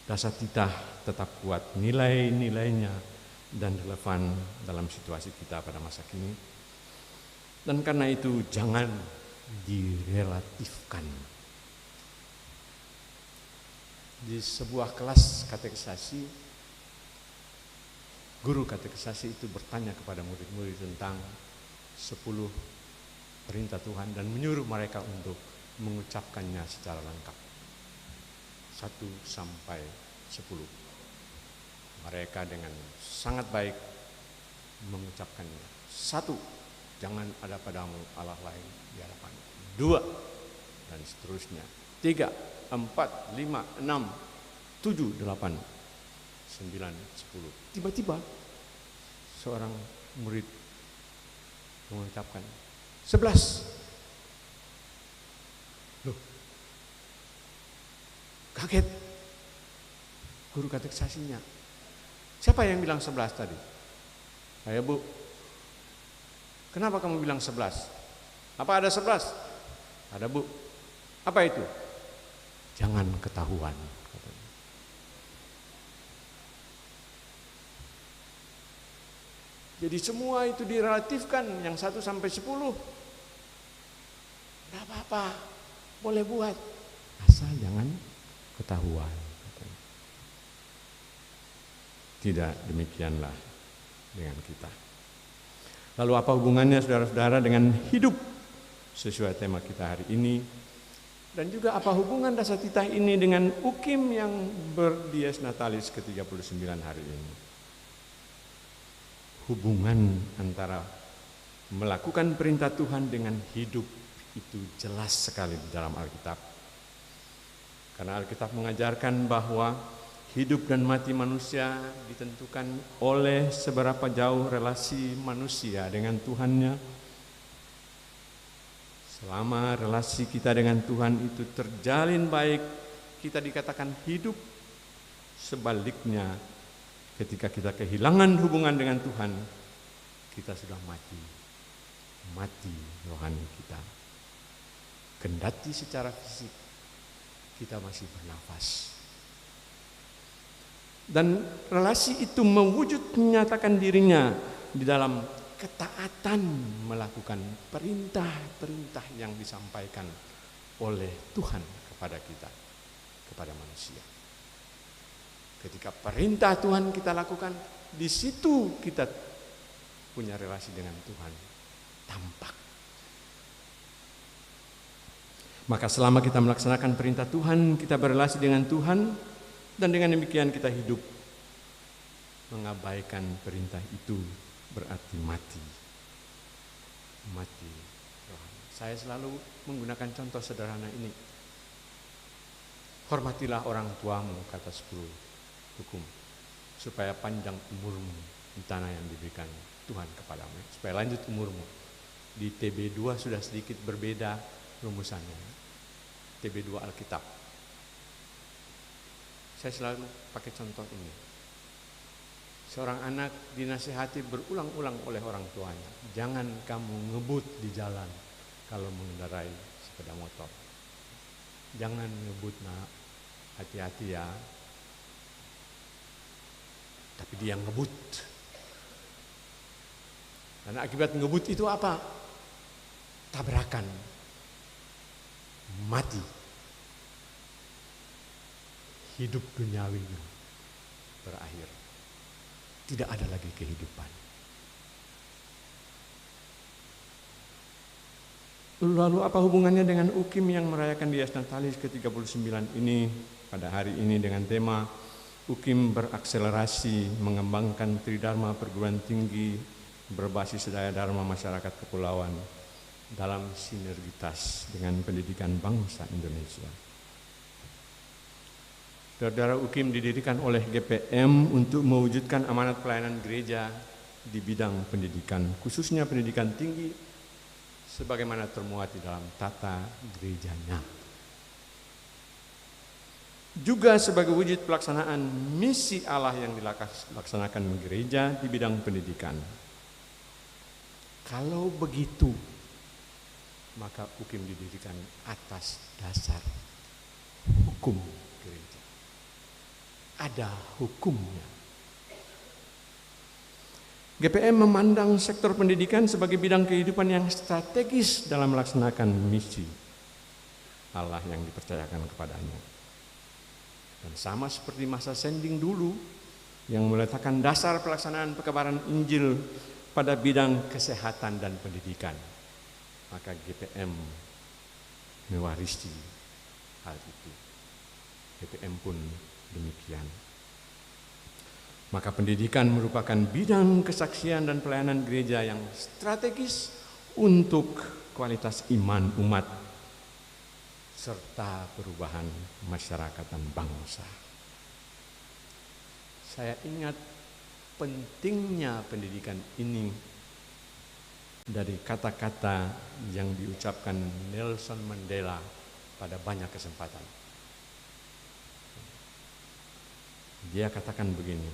S2: dasatitah tetap kuat nilai-nilainya dan relevan dalam situasi kita pada masa kini. Dan karena itu jangan direlatifkan. Di sebuah kelas katekisasi, guru katekisasi itu bertanya kepada murid-murid tentang 10 perintah Tuhan dan menyuruh mereka untuk mengucapkannya secara lengkap 1 sampai 10. Mereka dengan sangat baik mengucapkannya. 1, jangan ada padamu Allah lain di hadapan. 2, dan seterusnya. 3, 4, 5, 6, 7, 8, 9, 10. Tiba-tiba seorang murid mengucapkan 11. Loh, kaget guru katekisasinya. Siapa yang bilang 11 tadi? Saya, Bu. Kenapa kamu bilang 11? Apa ada 11? Ada, Bu. Apa itu? Jangan ketahuan. Katanya. Jadi semua itu direlatifkan, yang 1 sampai 10. Tidak apa-apa, boleh buat. Asal jangan ketahuan. Katanya. Tidak demikianlah dengan kita. Lalu apa hubungannya saudara-saudara dengan hidup sesuai tema kita hari ini? Dan juga apa hubungan dasar titah ini dengan UKIM yang berdies natalis ke-39 hari ini? Hubungan antara melakukan perintah Tuhan dengan hidup itu jelas sekali di dalam Alkitab. Karena Alkitab mengajarkan bahwa hidup dan mati manusia ditentukan oleh seberapa jauh relasi manusia dengan Tuhannya. Selama relasi kita dengan Tuhan itu terjalin baik, kita dikatakan hidup. Sebaliknya, ketika kita kehilangan hubungan dengan Tuhan, kita sudah mati. Mati rohani kita. Kendati secara fisik, kita masih bernafas. Dan relasi itu mewujud menyatakan dirinya di dalam ketaatan melakukan perintah-perintah yang disampaikan oleh Tuhan kepada kita, kepada manusia. Ketika perintah Tuhan kita lakukan, di situ kita punya relasi dengan Tuhan tampak. Maka selama kita melaksanakan perintah Tuhan, kita berrelasi dengan Tuhan, dan dengan demikian kita hidup. Mengabaikan perintah itu berarti mati. Mati. Saya selalu menggunakan contoh sederhana ini. Hormatilah orang tuamu, kata 10 hukum, supaya panjang umurmu di tanah yang diberikan Tuhan kepadamu, supaya lanjut umurmu. Di TB2 sudah sedikit berbeda rumusannya. TB2 Alkitab. Saya selalu pakai contoh ini. Seorang anak dinasihati berulang-ulang oleh orang tuanya. Jangan kamu ngebut di jalan kalau mengendarai sepeda motor. Jangan ngebut, nak. Hati-hati ya. Tapi dia ngebut. Dan akibat ngebut itu apa? Tabrakan. Mati. Hidup duniawinya berakhir. Tidak ada lagi kehidupan. Lalu apa hubungannya dengan UKIM yang merayakan Dies Natalis ke-39 ini pada hari ini dengan tema UKIM berakselerasi mengembangkan tridharma perguruan tinggi berbasis daya dharma masyarakat kepulauan dalam sinergitas dengan pendidikan bangsa Indonesia. Saudara, UKIM didirikan oleh GPM untuk mewujudkan amanat pelayanan gereja di bidang pendidikan, khususnya pendidikan tinggi, sebagaimana termuat di dalam tata gerejanya. Juga sebagai wujud pelaksanaan misi Allah yang dilaksanakan gereja di bidang pendidikan. Kalau begitu, maka UKIM didirikan atas dasar hukum gereja. Ada hukumnya. GPM memandang sektor pendidikan sebagai bidang kehidupan yang strategis dalam melaksanakan misi Allah yang dipercayakan kepadanya. Dan sama seperti masa sending dulu yang meletakkan dasar pelaksanaan pekabaran Injil pada bidang kesehatan dan pendidikan, maka GPM mewarisi hal itu. GPM pun demikian. Maka pendidikan merupakan bidang kesaksian dan pelayanan gereja yang strategis untuk kualitas iman umat serta perubahan masyarakat dan bangsa. Saya ingat pentingnya pendidikan ini dari kata-kata yang diucapkan Nelson Mandela pada banyak kesempatan. Dia katakan begini,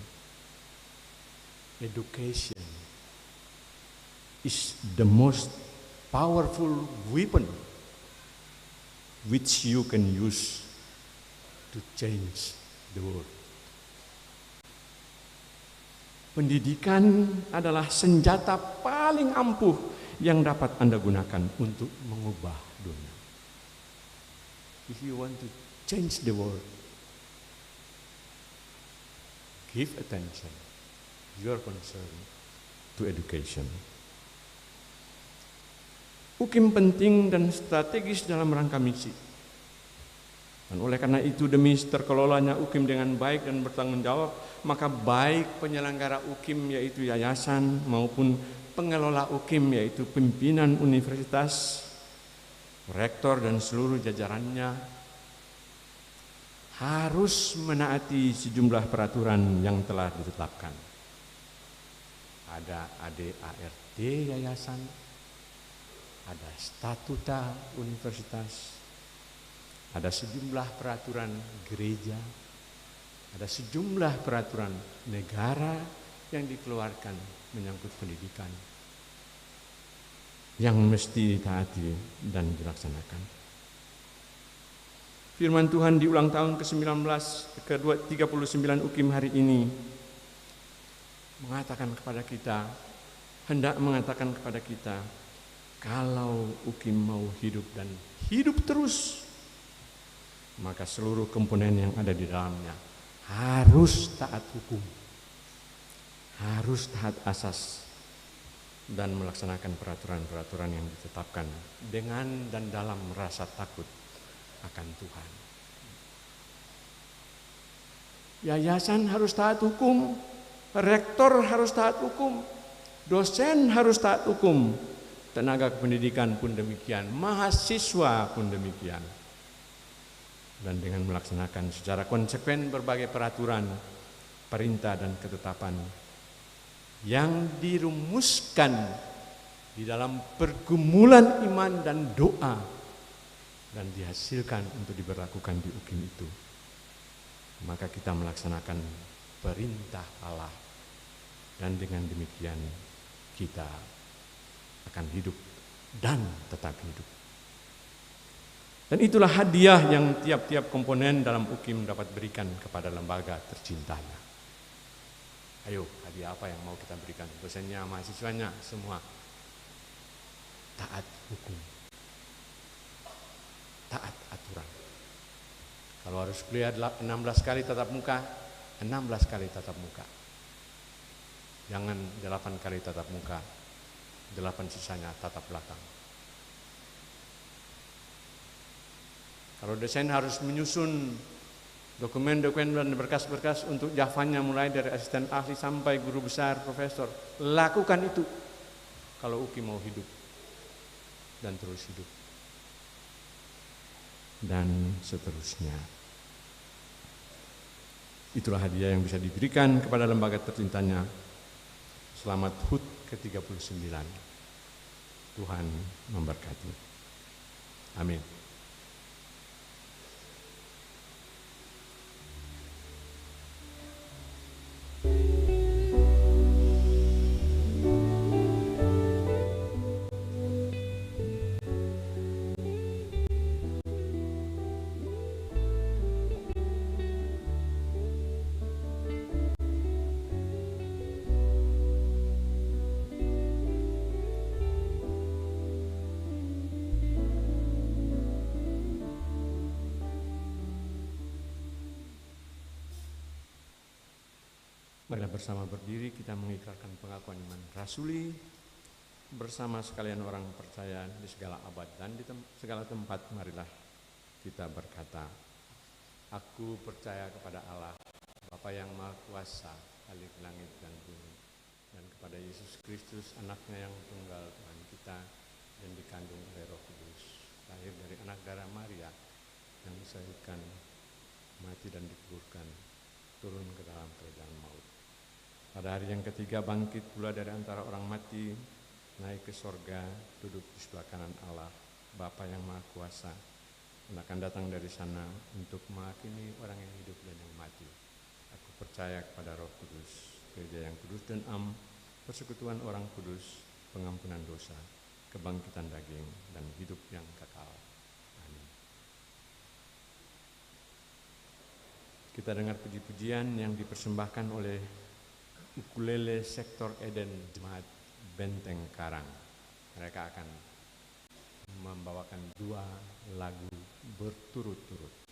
S2: education is the most powerful weapon which you can use to change the world. Pendidikan adalah senjata paling ampuh yang dapat Anda gunakan untuk mengubah dunia. If you want to change the world, give attention, your concern to education. UKIM penting dan strategis dalam rangka misi. Dan oleh karena itu demi terkelolanya UKIM dengan baik dan bertanggung jawab, maka baik penyelenggara UKIM yaitu yayasan maupun pengelola UKIM yaitu pimpinan universitas, rektor dan seluruh jajarannya harus menaati sejumlah peraturan yang telah ditetapkan. Ada ADART yayasan, ada statuta universitas, ada sejumlah peraturan gereja, ada sejumlah peraturan negara yang dikeluarkan menyangkut pendidikan yang mesti ditaati dan dilaksanakan. Firman Tuhan di ulang tahun ke-39 UKIM hari ini mengatakan kepada kita, hendak mengatakan kepada kita, kalau UKIM mau hidup dan hidup terus, maka seluruh komponen yang ada di dalamnya harus taat hukum, harus taat asas, dan melaksanakan peraturan-peraturan yang ditetapkan dengan dan dalam rasa takut akan Tuhan. Yayasan harus taat hukum, rektor harus taat hukum, dosen harus taat hukum, tenaga kependidikan pun demikian, mahasiswa pun demikian. Dan dengan melaksanakan secara konsekuen berbagai peraturan, perintah dan ketetapan yang dirumuskan di dalam pergumulan iman dan doa dan dihasilkan untuk diberlakukan di UKIM itu, maka kita melaksanakan perintah Allah, dan dengan demikian kita akan hidup dan tetap hidup. Dan itulah hadiah yang tiap-tiap komponen dalam UKIM dapat berikan kepada lembaga tercintanya. Ayo, hadiah apa yang mau kita berikan? Dosennya, mahasiswanya, semua. Taat hukum, taat aturan. Kalau harus kuliah 16 kali tatap muka, 16 kali tatap muka. Jangan 8 kali tatap muka, 8 sisanya tatap belakang. Kalau dosen harus menyusun dokumen-dokumen dan berkas-berkas untuk Javanya mulai dari asisten ahli sampai guru besar, profesor, lakukan itu kalau UKIM mau hidup dan terus hidup. Dan seterusnya. Itulah hadiah yang bisa diberikan kepada lembaga tercintanya. Selamat HUT ke-39. Tuhan memberkati. Amin. Marilah bersama berdiri kita mengikrarkan pengakuan iman rasuli bersama sekalian orang percaya di segala abad dan di segala tempat. Marilah kita berkata, aku percaya kepada Allah, Bapa yang Maha Kuasa, Khalik langit dan bumi, dan kepada Yesus Kristus, anaknya yang tunggal Tuhan kita, dan dikandung oleh Roh Kudus, lahir dari anak darah Maria, yang disahkan, mati dan dikuburkan, turun ke dalam kerajaan maut. Pada hari yang ketiga bangkit pula dari antara orang mati, naik ke sorga, duduk di sebelah kanan Allah, Bapa yang Maha Kuasa, dan akan datang dari sana untuk menghakimi orang yang hidup dan yang mati. Aku percaya kepada Roh Kudus, gereja yang kudus dan am, persekutuan orang kudus, pengampunan dosa, kebangkitan daging, dan hidup yang kekal. Amin. kita dengar puji-pujian yang dipersembahkan oleh ukulele Sektor Eden Jemaat Benteng Karang. Mereka akan membawakan 2 lagu berturut-turut.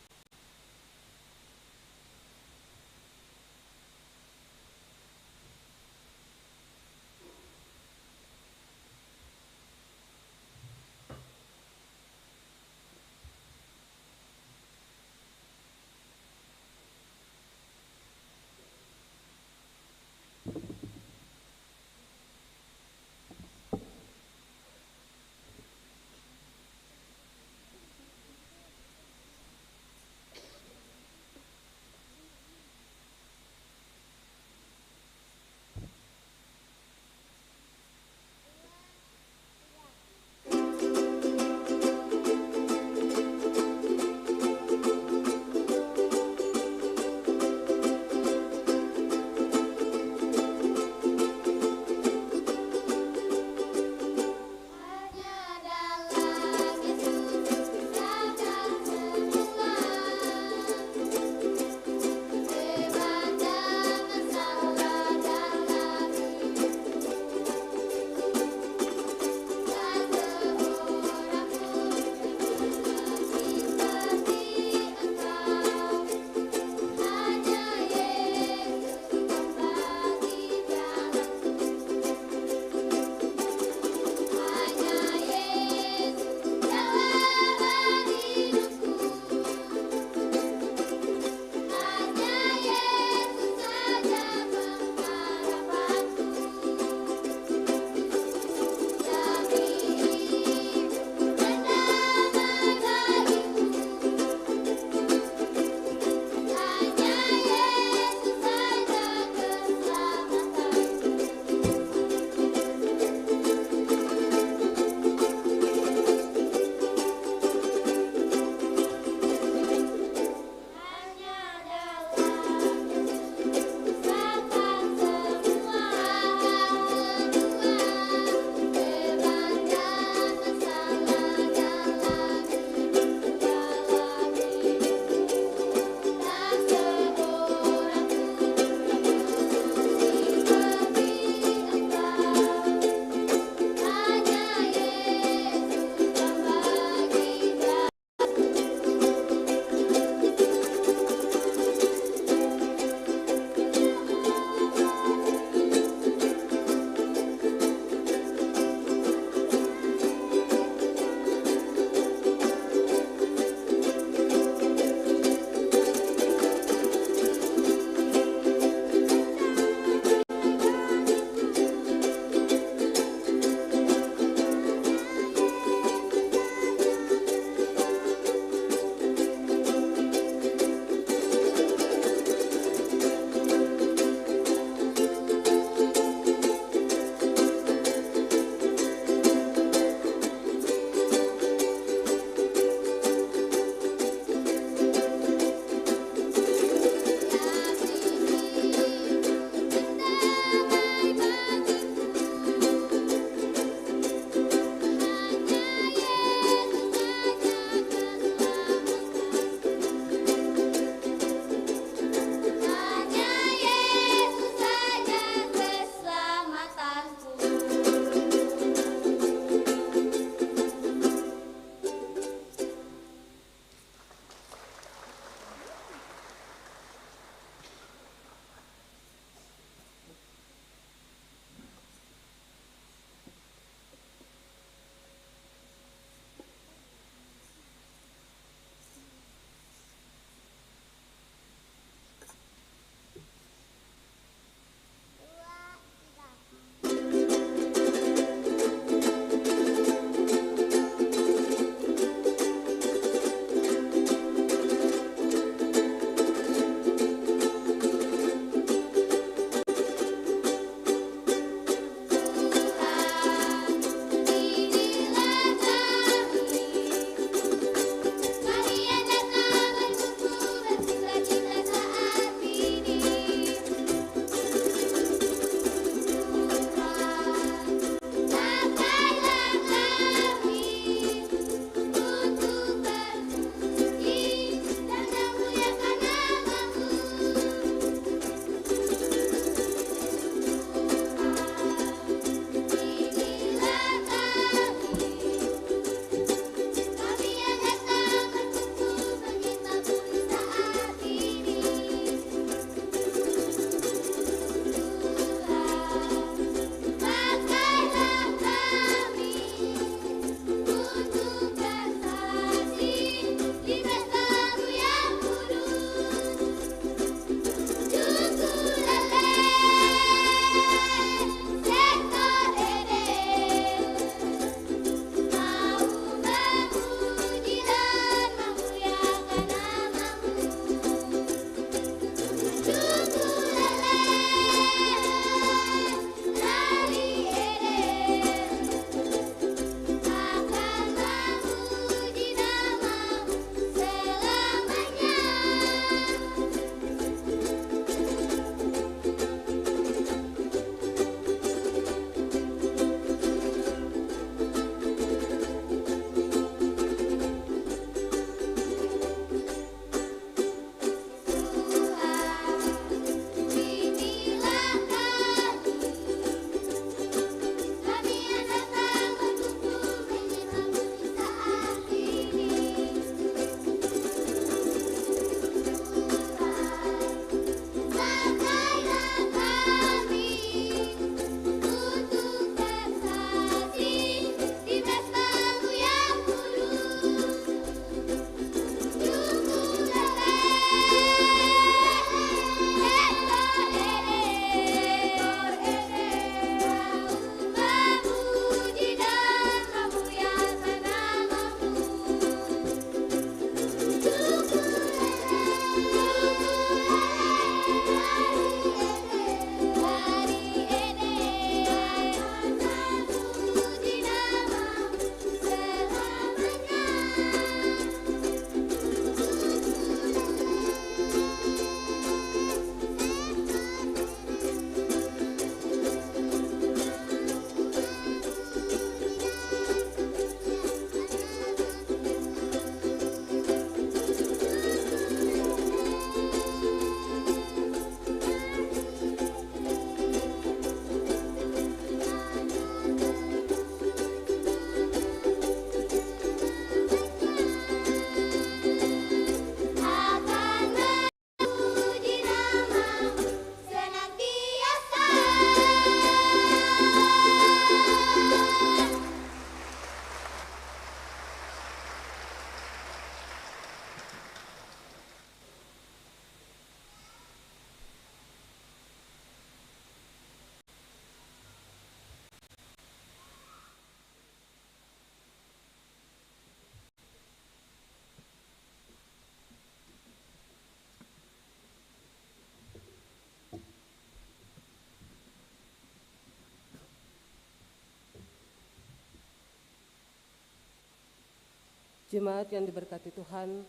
S6: Jemaat yang diberkati Tuhan,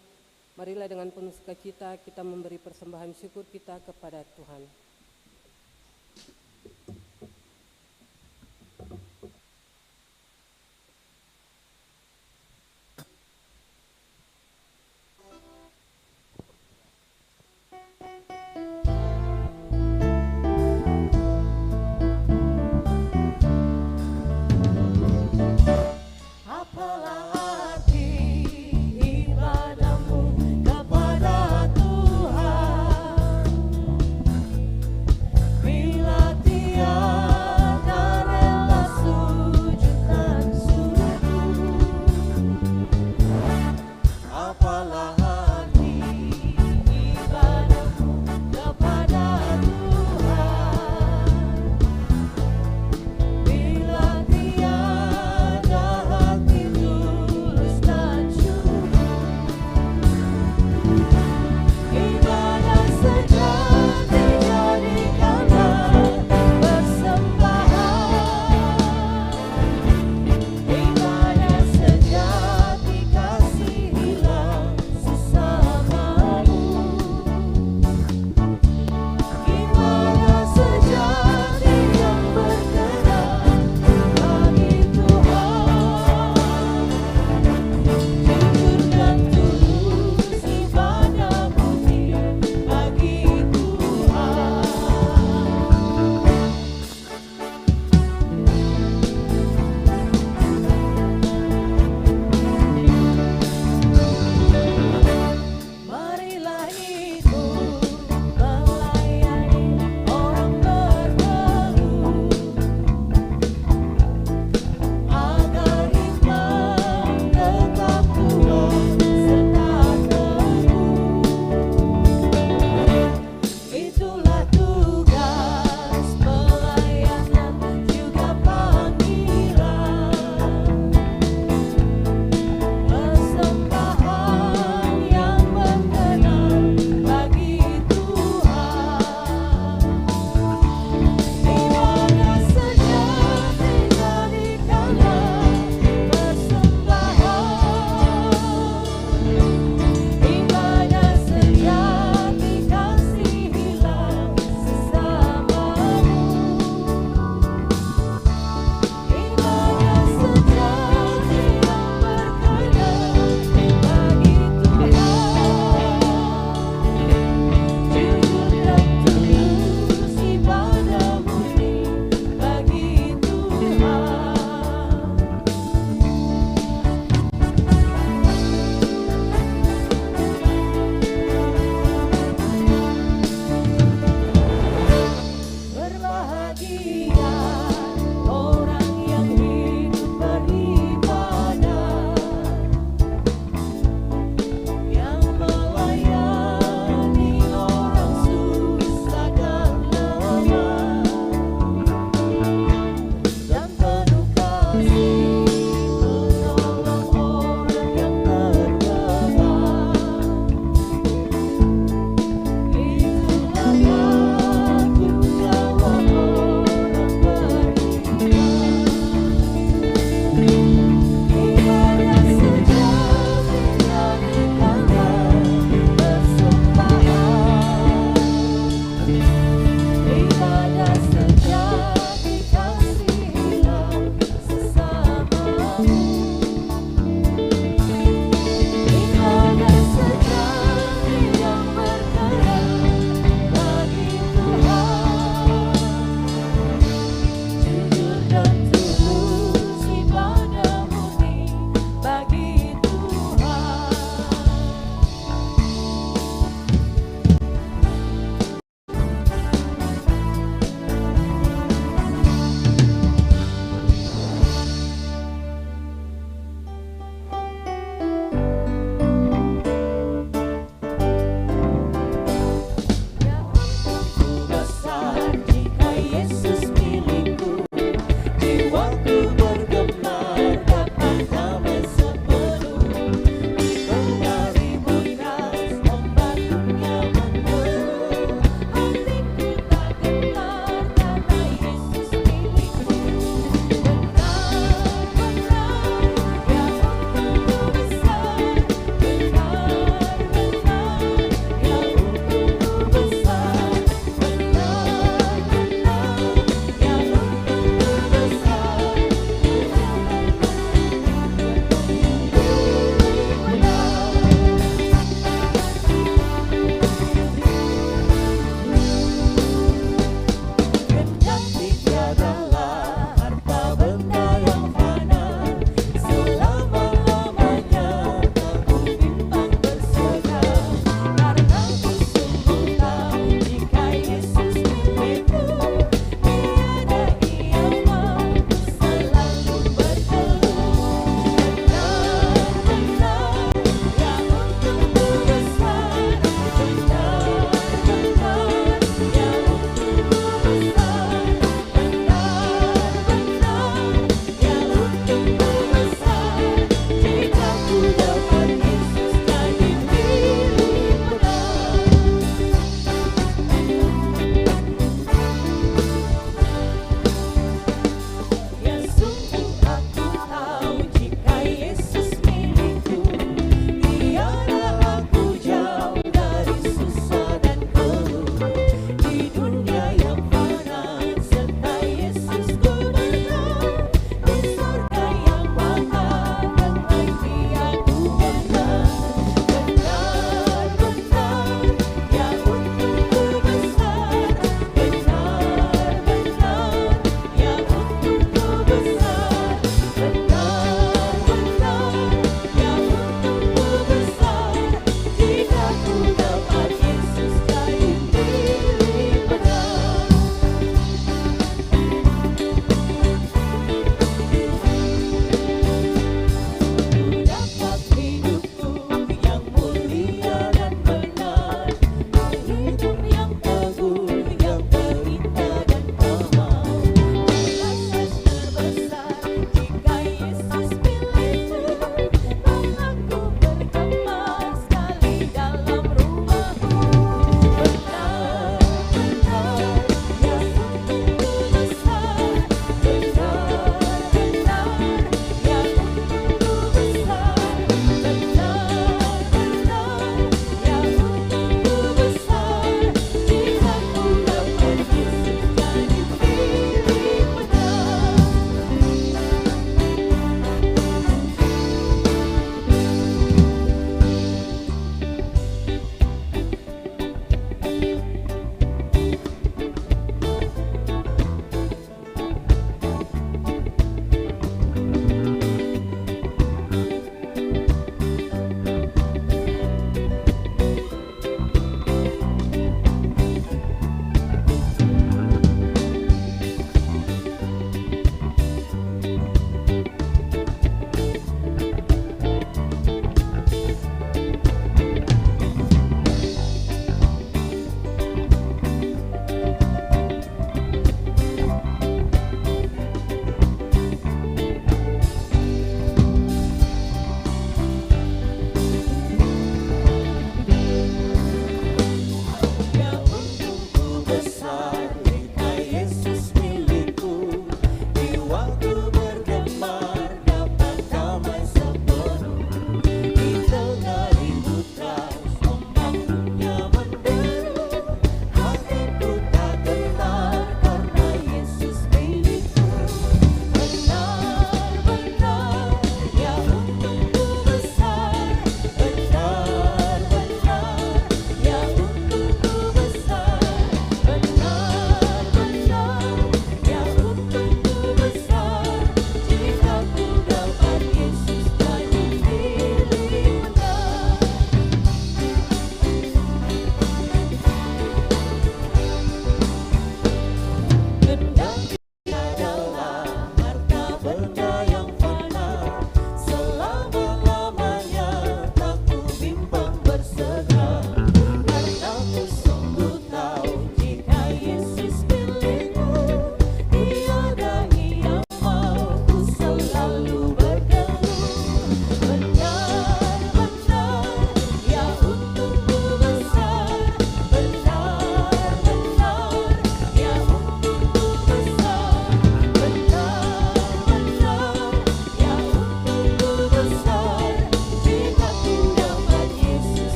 S6: marilah dengan penuh sukacita kita memberi persembahan syukur kita kepada Tuhan.
S4: Apalah arti ibadahmu kepada Tuhan,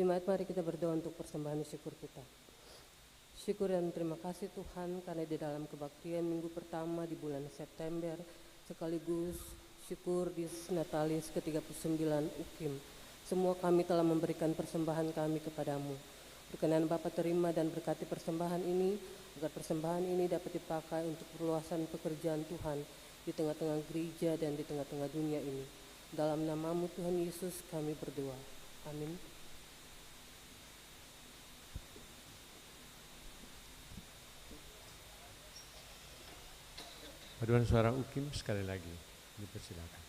S6: Jemaat, mari kita berdoa untuk persembahan syukur kita. Syukur dan terima kasih Tuhan karena di dalam kebaktian minggu pertama di bulan September sekaligus syukur di Natalis ke-39 UKIM, semua kami telah memberikan persembahan kami kepadamu. Berkenan Bapa terima dan berkati persembahan ini, agar persembahan ini dapat dipakai untuk perluasan pekerjaan Tuhan di tengah-tengah gereja dan di tengah-tengah dunia ini. Dalam nama-Mu Tuhan Yesus kami berdoa. Amin.
S2: Paduan suara UKIM sekali lagi dipersilakan.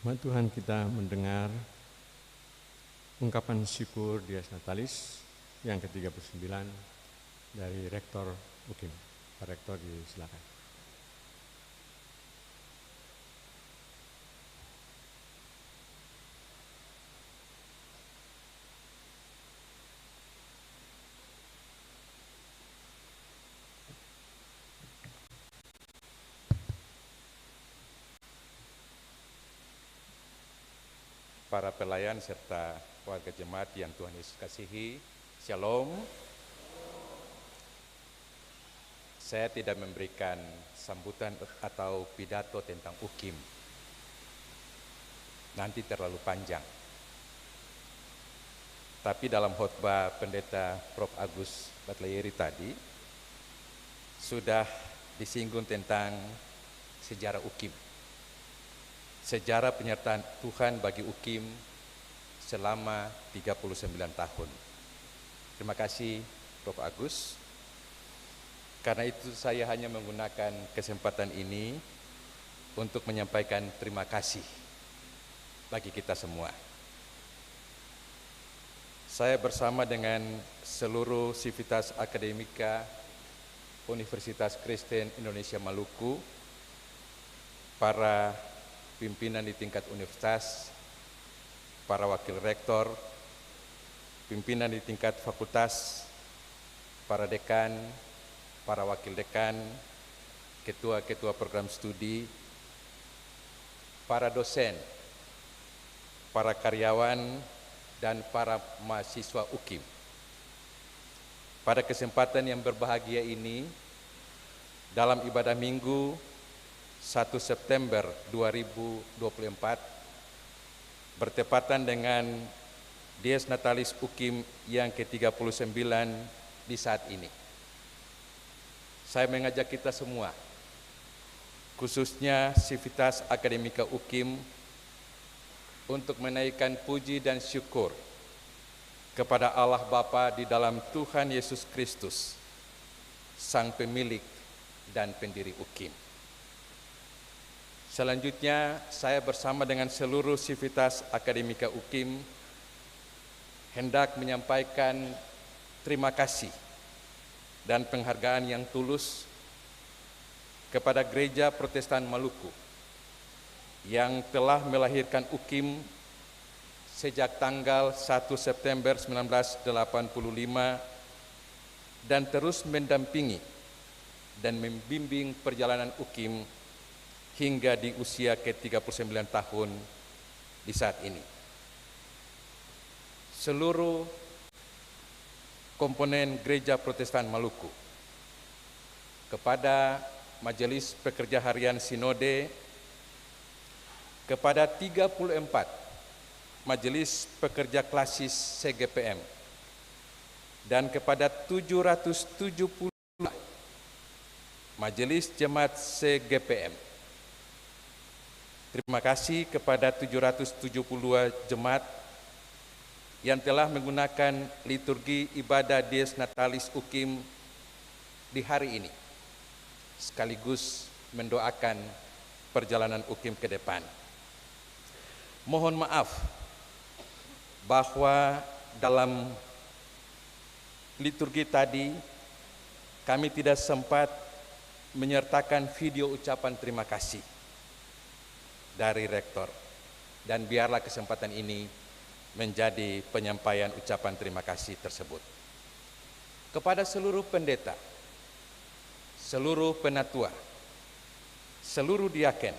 S2: Hikmat Tuhan, kita mendengar ungkapan syukur Dies Natalis yang ke-39 dari Rektor UKIM. Pak Rektor, silakan.
S7: Para pelayan serta warga jemaat yang Tuhan Yesus kasihi, Shalom. Saya tidak memberikan sambutan atau pidato tentang UKIM. Nanti terlalu panjang. Tapi dalam khotbah Pendeta Prof. Agus Batlayeri tadi, sudah disinggung tentang sejarah UKIM. Sejarah penyertaan Tuhan bagi UKIM selama 39 tahun. Terima kasih Prof. Agus. Karena itu saya hanya menggunakan kesempatan ini untuk menyampaikan terima kasih bagi kita semua. Saya bersama dengan seluruh sivitas akademika Universitas Kristen Indonesia Maluku, para pimpinan di tingkat universitas, para wakil rektor, pimpinan di tingkat fakultas, para dekan, para wakil dekan, ketua-ketua program studi, para dosen, para karyawan, dan para mahasiswa UKIM. Pada kesempatan yang berbahagia ini, dalam ibadah minggu 1 September 2024 bertepatan dengan Dies Natalis UKIM yang ke-39 di saat ini. Saya mengajak kita semua, khususnya sivitas akademika UKIM, untuk menaikkan puji dan syukur kepada Allah Bapa di dalam Tuhan Yesus Kristus, Sang Pemilik dan Pendiri UKIM. Selanjutnya, saya bersama dengan seluruh sivitas akademika UKIM hendak menyampaikan terima kasih dan penghargaan yang tulus kepada Gereja Protestan Maluku yang telah melahirkan UKIM sejak tanggal 1 September 1985 dan terus mendampingi dan membimbing perjalanan UKIM hingga di usia ke-39 tahun di saat ini. Seluruh komponen Gereja Protestan Maluku, kepada Majelis Pekerja Harian Sinode, kepada 34 Majelis Pekerja Klasis CGPM, dan kepada 770 Majelis Jemaat CGPM. Terima kasih kepada 772 jemaat yang telah menggunakan liturgi ibadah Dies Natalis UKIM di hari ini, sekaligus mendoakan perjalanan UKIM ke depan. Mohon maaf bahwa dalam liturgi tadi kami tidak sempat menyertakan video ucapan terima kasih dari Rektor, dan biarlah kesempatan ini menjadi penyampaian ucapan terima kasih tersebut. Kepada seluruh pendeta, seluruh penatua, seluruh diaken,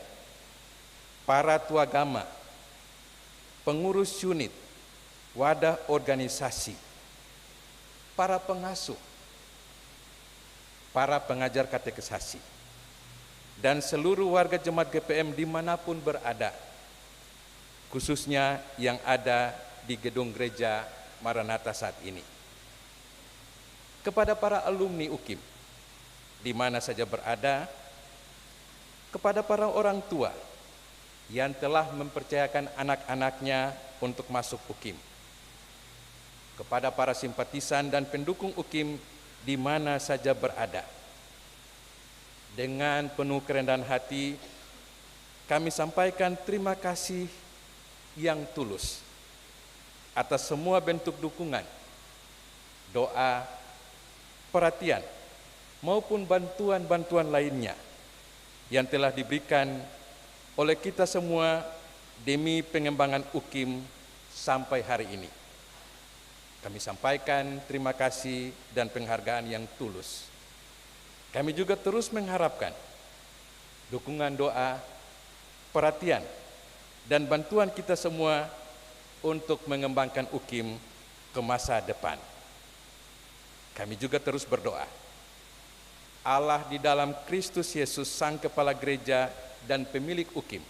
S7: para tuagama, pengurus unit, wadah organisasi, para pengasuh, para pengajar katekisasi, dan seluruh warga jemaat GPM dimanapun berada, khususnya yang ada di gedung gereja Maranatha saat ini. Kepada para alumni UKIM, di mana saja berada, kepada para orang tua yang telah mempercayakan anak-anaknya untuk masuk UKIM, kepada para simpatisan dan pendukung UKIM di mana saja berada. Dengan penuh kerendahan hati, kami sampaikan terima kasih yang tulus atas semua bentuk dukungan, doa, perhatian, maupun bantuan-bantuan lainnya yang telah diberikan oleh kita semua demi pengembangan UKIM sampai hari ini. Kami sampaikan terima kasih dan penghargaan yang tulus. Kami juga terus mengharapkan dukungan doa, perhatian, dan bantuan kita semua untuk mengembangkan UKIM ke masa depan. Kami juga terus berdoa, Allah di dalam Kristus Yesus, Sang Kepala Gereja dan pemilik UKIM,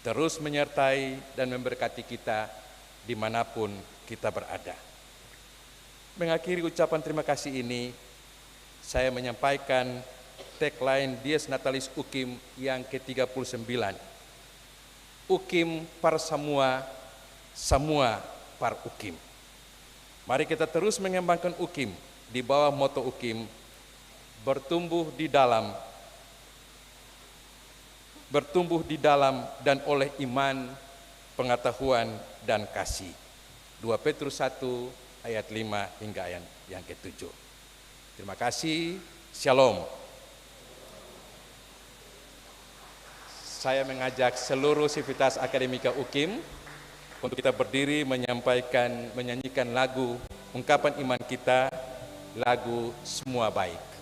S7: terus menyertai dan memberkati kita dimanapun kita berada. Mengakhiri ucapan terima kasih ini, saya menyampaikan tagline Dies Natalis UKIM yang ke-39. UKIM par semua, semua par UKIM. Mari kita terus mengembangkan UKIM di bawah moto UKIM, bertumbuh di dalam dan oleh iman, pengetahuan, dan kasih. 2 Petrus 1 ayat 5 hingga ayat yang ke-7. Terima kasih, Shalom. Saya mengajak seluruh sivitas akademika UKIM untuk kita berdiri menyanyikan lagu ungkapan iman kita, lagu Semua Baik.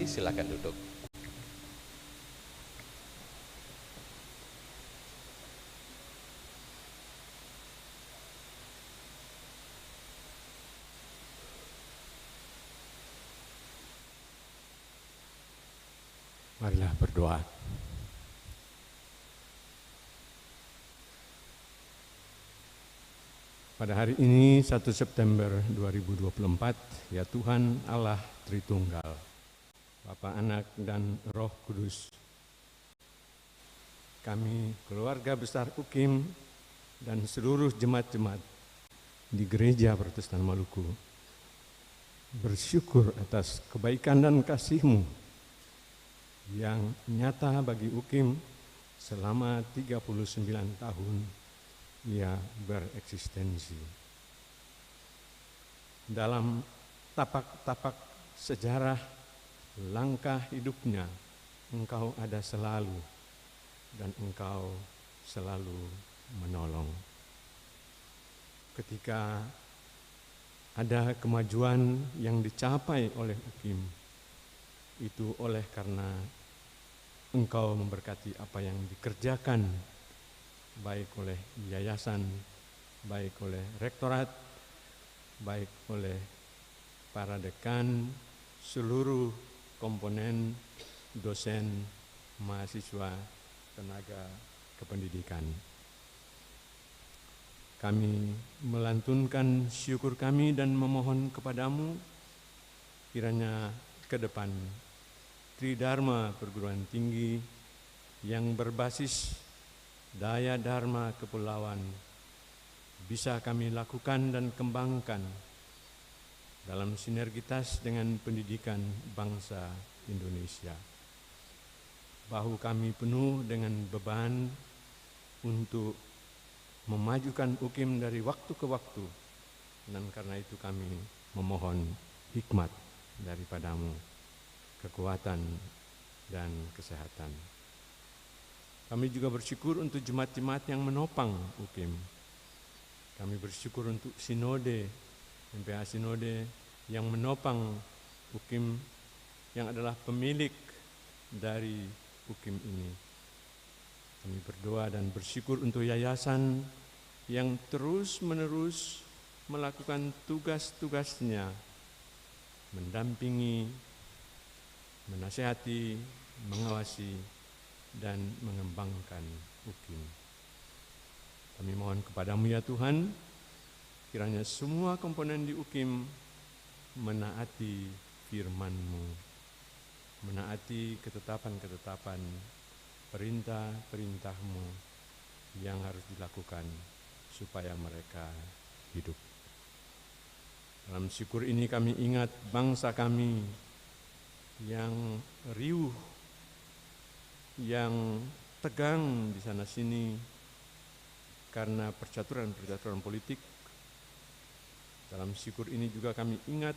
S7: Silakan duduk.
S2: Marilah berdoa. Pada hari ini 1 September 2024, ya Tuhan Allah Tritunggal, Bapa, Anak, dan Roh Kudus, kami keluarga besar UKIM dan seluruh jemaat-jemaat di Gereja Protestan Maluku bersyukur atas kebaikan dan kasih-Mu yang nyata bagi UKIM selama 39 tahun ia bereksistensi. Dalam tapak-tapak sejarah langkah hidupnya, Engkau ada selalu dan Engkau selalu menolong. Ketika ada kemajuan yang dicapai oleh UKIM, itu oleh karena Engkau memberkati apa yang dikerjakan, baik oleh yayasan, baik oleh rektorat, baik oleh para dekan, seluruh komponen, dosen, mahasiswa, tenaga kependidikan. Kami melantunkan syukur kami dan memohon kepadamu, kiranya ke depan Tridharma Perguruan Tinggi yang berbasis daya dharma kepulauan bisa kami lakukan dan kembangkan dalam sinergitas dengan pendidikan bangsa Indonesia. Bahu kami penuh dengan beban untuk memajukan UKIM dari waktu ke waktu, dan karena itu kami memohon hikmat daripadamu, kekuatan dan kesehatan. Kami juga bersyukur untuk jemaat-jemaat yang menopang UKIM. Kami bersyukur untuk Sinode, MPH Sinode yang menopang UKIM, yang adalah pemilik dari UKIM ini. Kami berdoa dan bersyukur untuk yayasan yang terus-menerus melakukan tugas-tugasnya, mendampingi, menasihati, mengawasi, dan mengembangkan UKIM. Kami mohon kepadamu ya Tuhan, kiranya semua komponen di UKIM menaati firman-Mu, menaati ketetapan-ketetapan, perintah-perintah-Mu yang harus dilakukan supaya mereka hidup. Dalam syukur ini kami ingat bangsa kami yang riuh, yang tegang di sana sini karena percaturan-percaturan politik. Dalam syukur ini juga kami ingat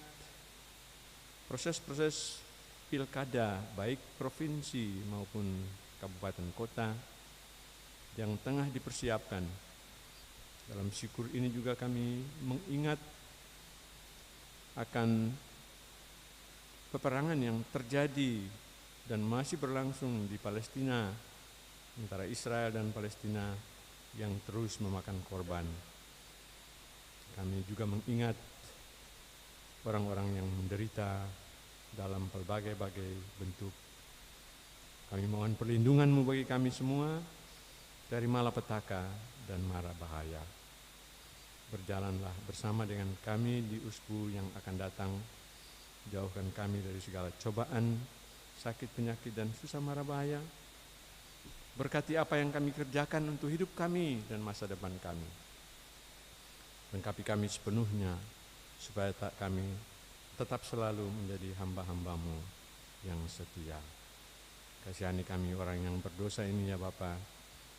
S2: proses-proses pilkada baik provinsi maupun kabupaten kota yang tengah dipersiapkan. Dalam syukur ini juga kami mengingat akan peperangan yang terjadi dan masih berlangsung di Palestina, antara Israel dan Palestina, yang terus memakan korban. Kami juga mengingat orang-orang yang menderita dalam berbagai-bagai bentuk. Kami mohon perlindungan-Mu bagi kami semua dari malapetaka dan mara bahaya. Berjalanlah bersama dengan kami di USPU yang akan datang. Jauhkan kami dari segala cobaan, sakit, penyakit, dan susah mara bahaya. Berkati apa yang kami kerjakan untuk hidup kami dan masa depan kami. Lengkapi kami sepenuhnya, supaya kami tetap selalu menjadi hamba-hamba-Mu yang setia. Kasihani kami orang yang berdosa ini ya Bapa,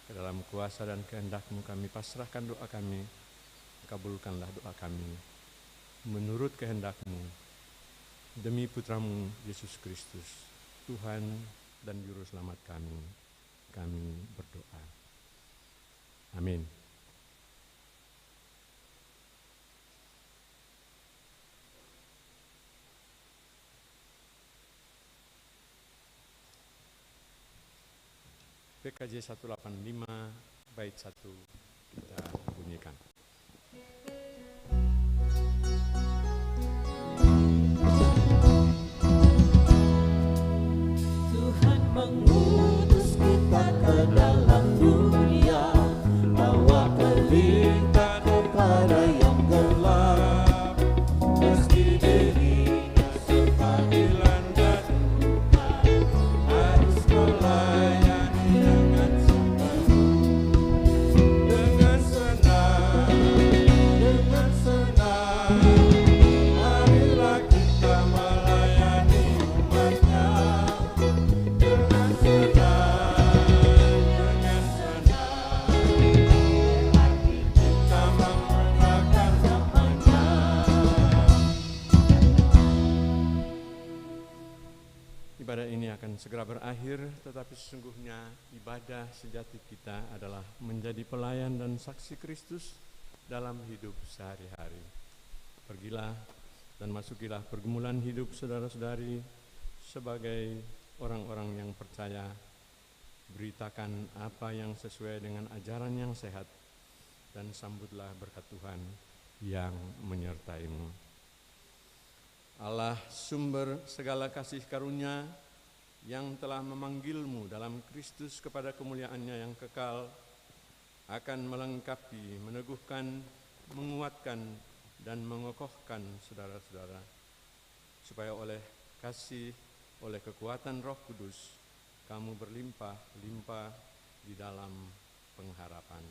S2: ke dalam kuasa dan kehendak-Mu kami pasrahkan doa kami, kabulkanlah doa kami, menurut kehendak-Mu, demi Putra-Mu Yesus Kristus, Tuhan dan Juru Selamat kami berdoa. Amin. PKJ 185 bait 1 kita bunyikan.
S4: Tuhan mengutus kita ke dalam dunia, bawa pelita kepada yang gelap, meski derita serta dilanda duka, harus melayani dengan senang, marilah kita melayani umat-Nya. Dengan senang, kita memuliakan nama-Nya.
S2: Ibadah ini akan segera berakhir, tetapi sesungguhnya ibadah sejati kita adalah menjadi pelayan dan saksi Kristus dalam hidup sehari-hari. Pergilah dan masukilah pergumulan hidup saudara-saudari sebagai orang-orang yang percaya. Beritakan apa yang sesuai dengan ajaran yang sehat dan sambutlah berkat Tuhan yang menyertaimu. Allah sumber segala kasih karunia yang telah memanggilmu dalam Kristus kepada kemuliaan-Nya yang kekal akan melengkapi, meneguhkan, menguatkan dan mengokohkan saudara-saudara supaya oleh kasih, oleh kekuatan Roh Kudus kamu berlimpah-limpah di dalam pengharapan.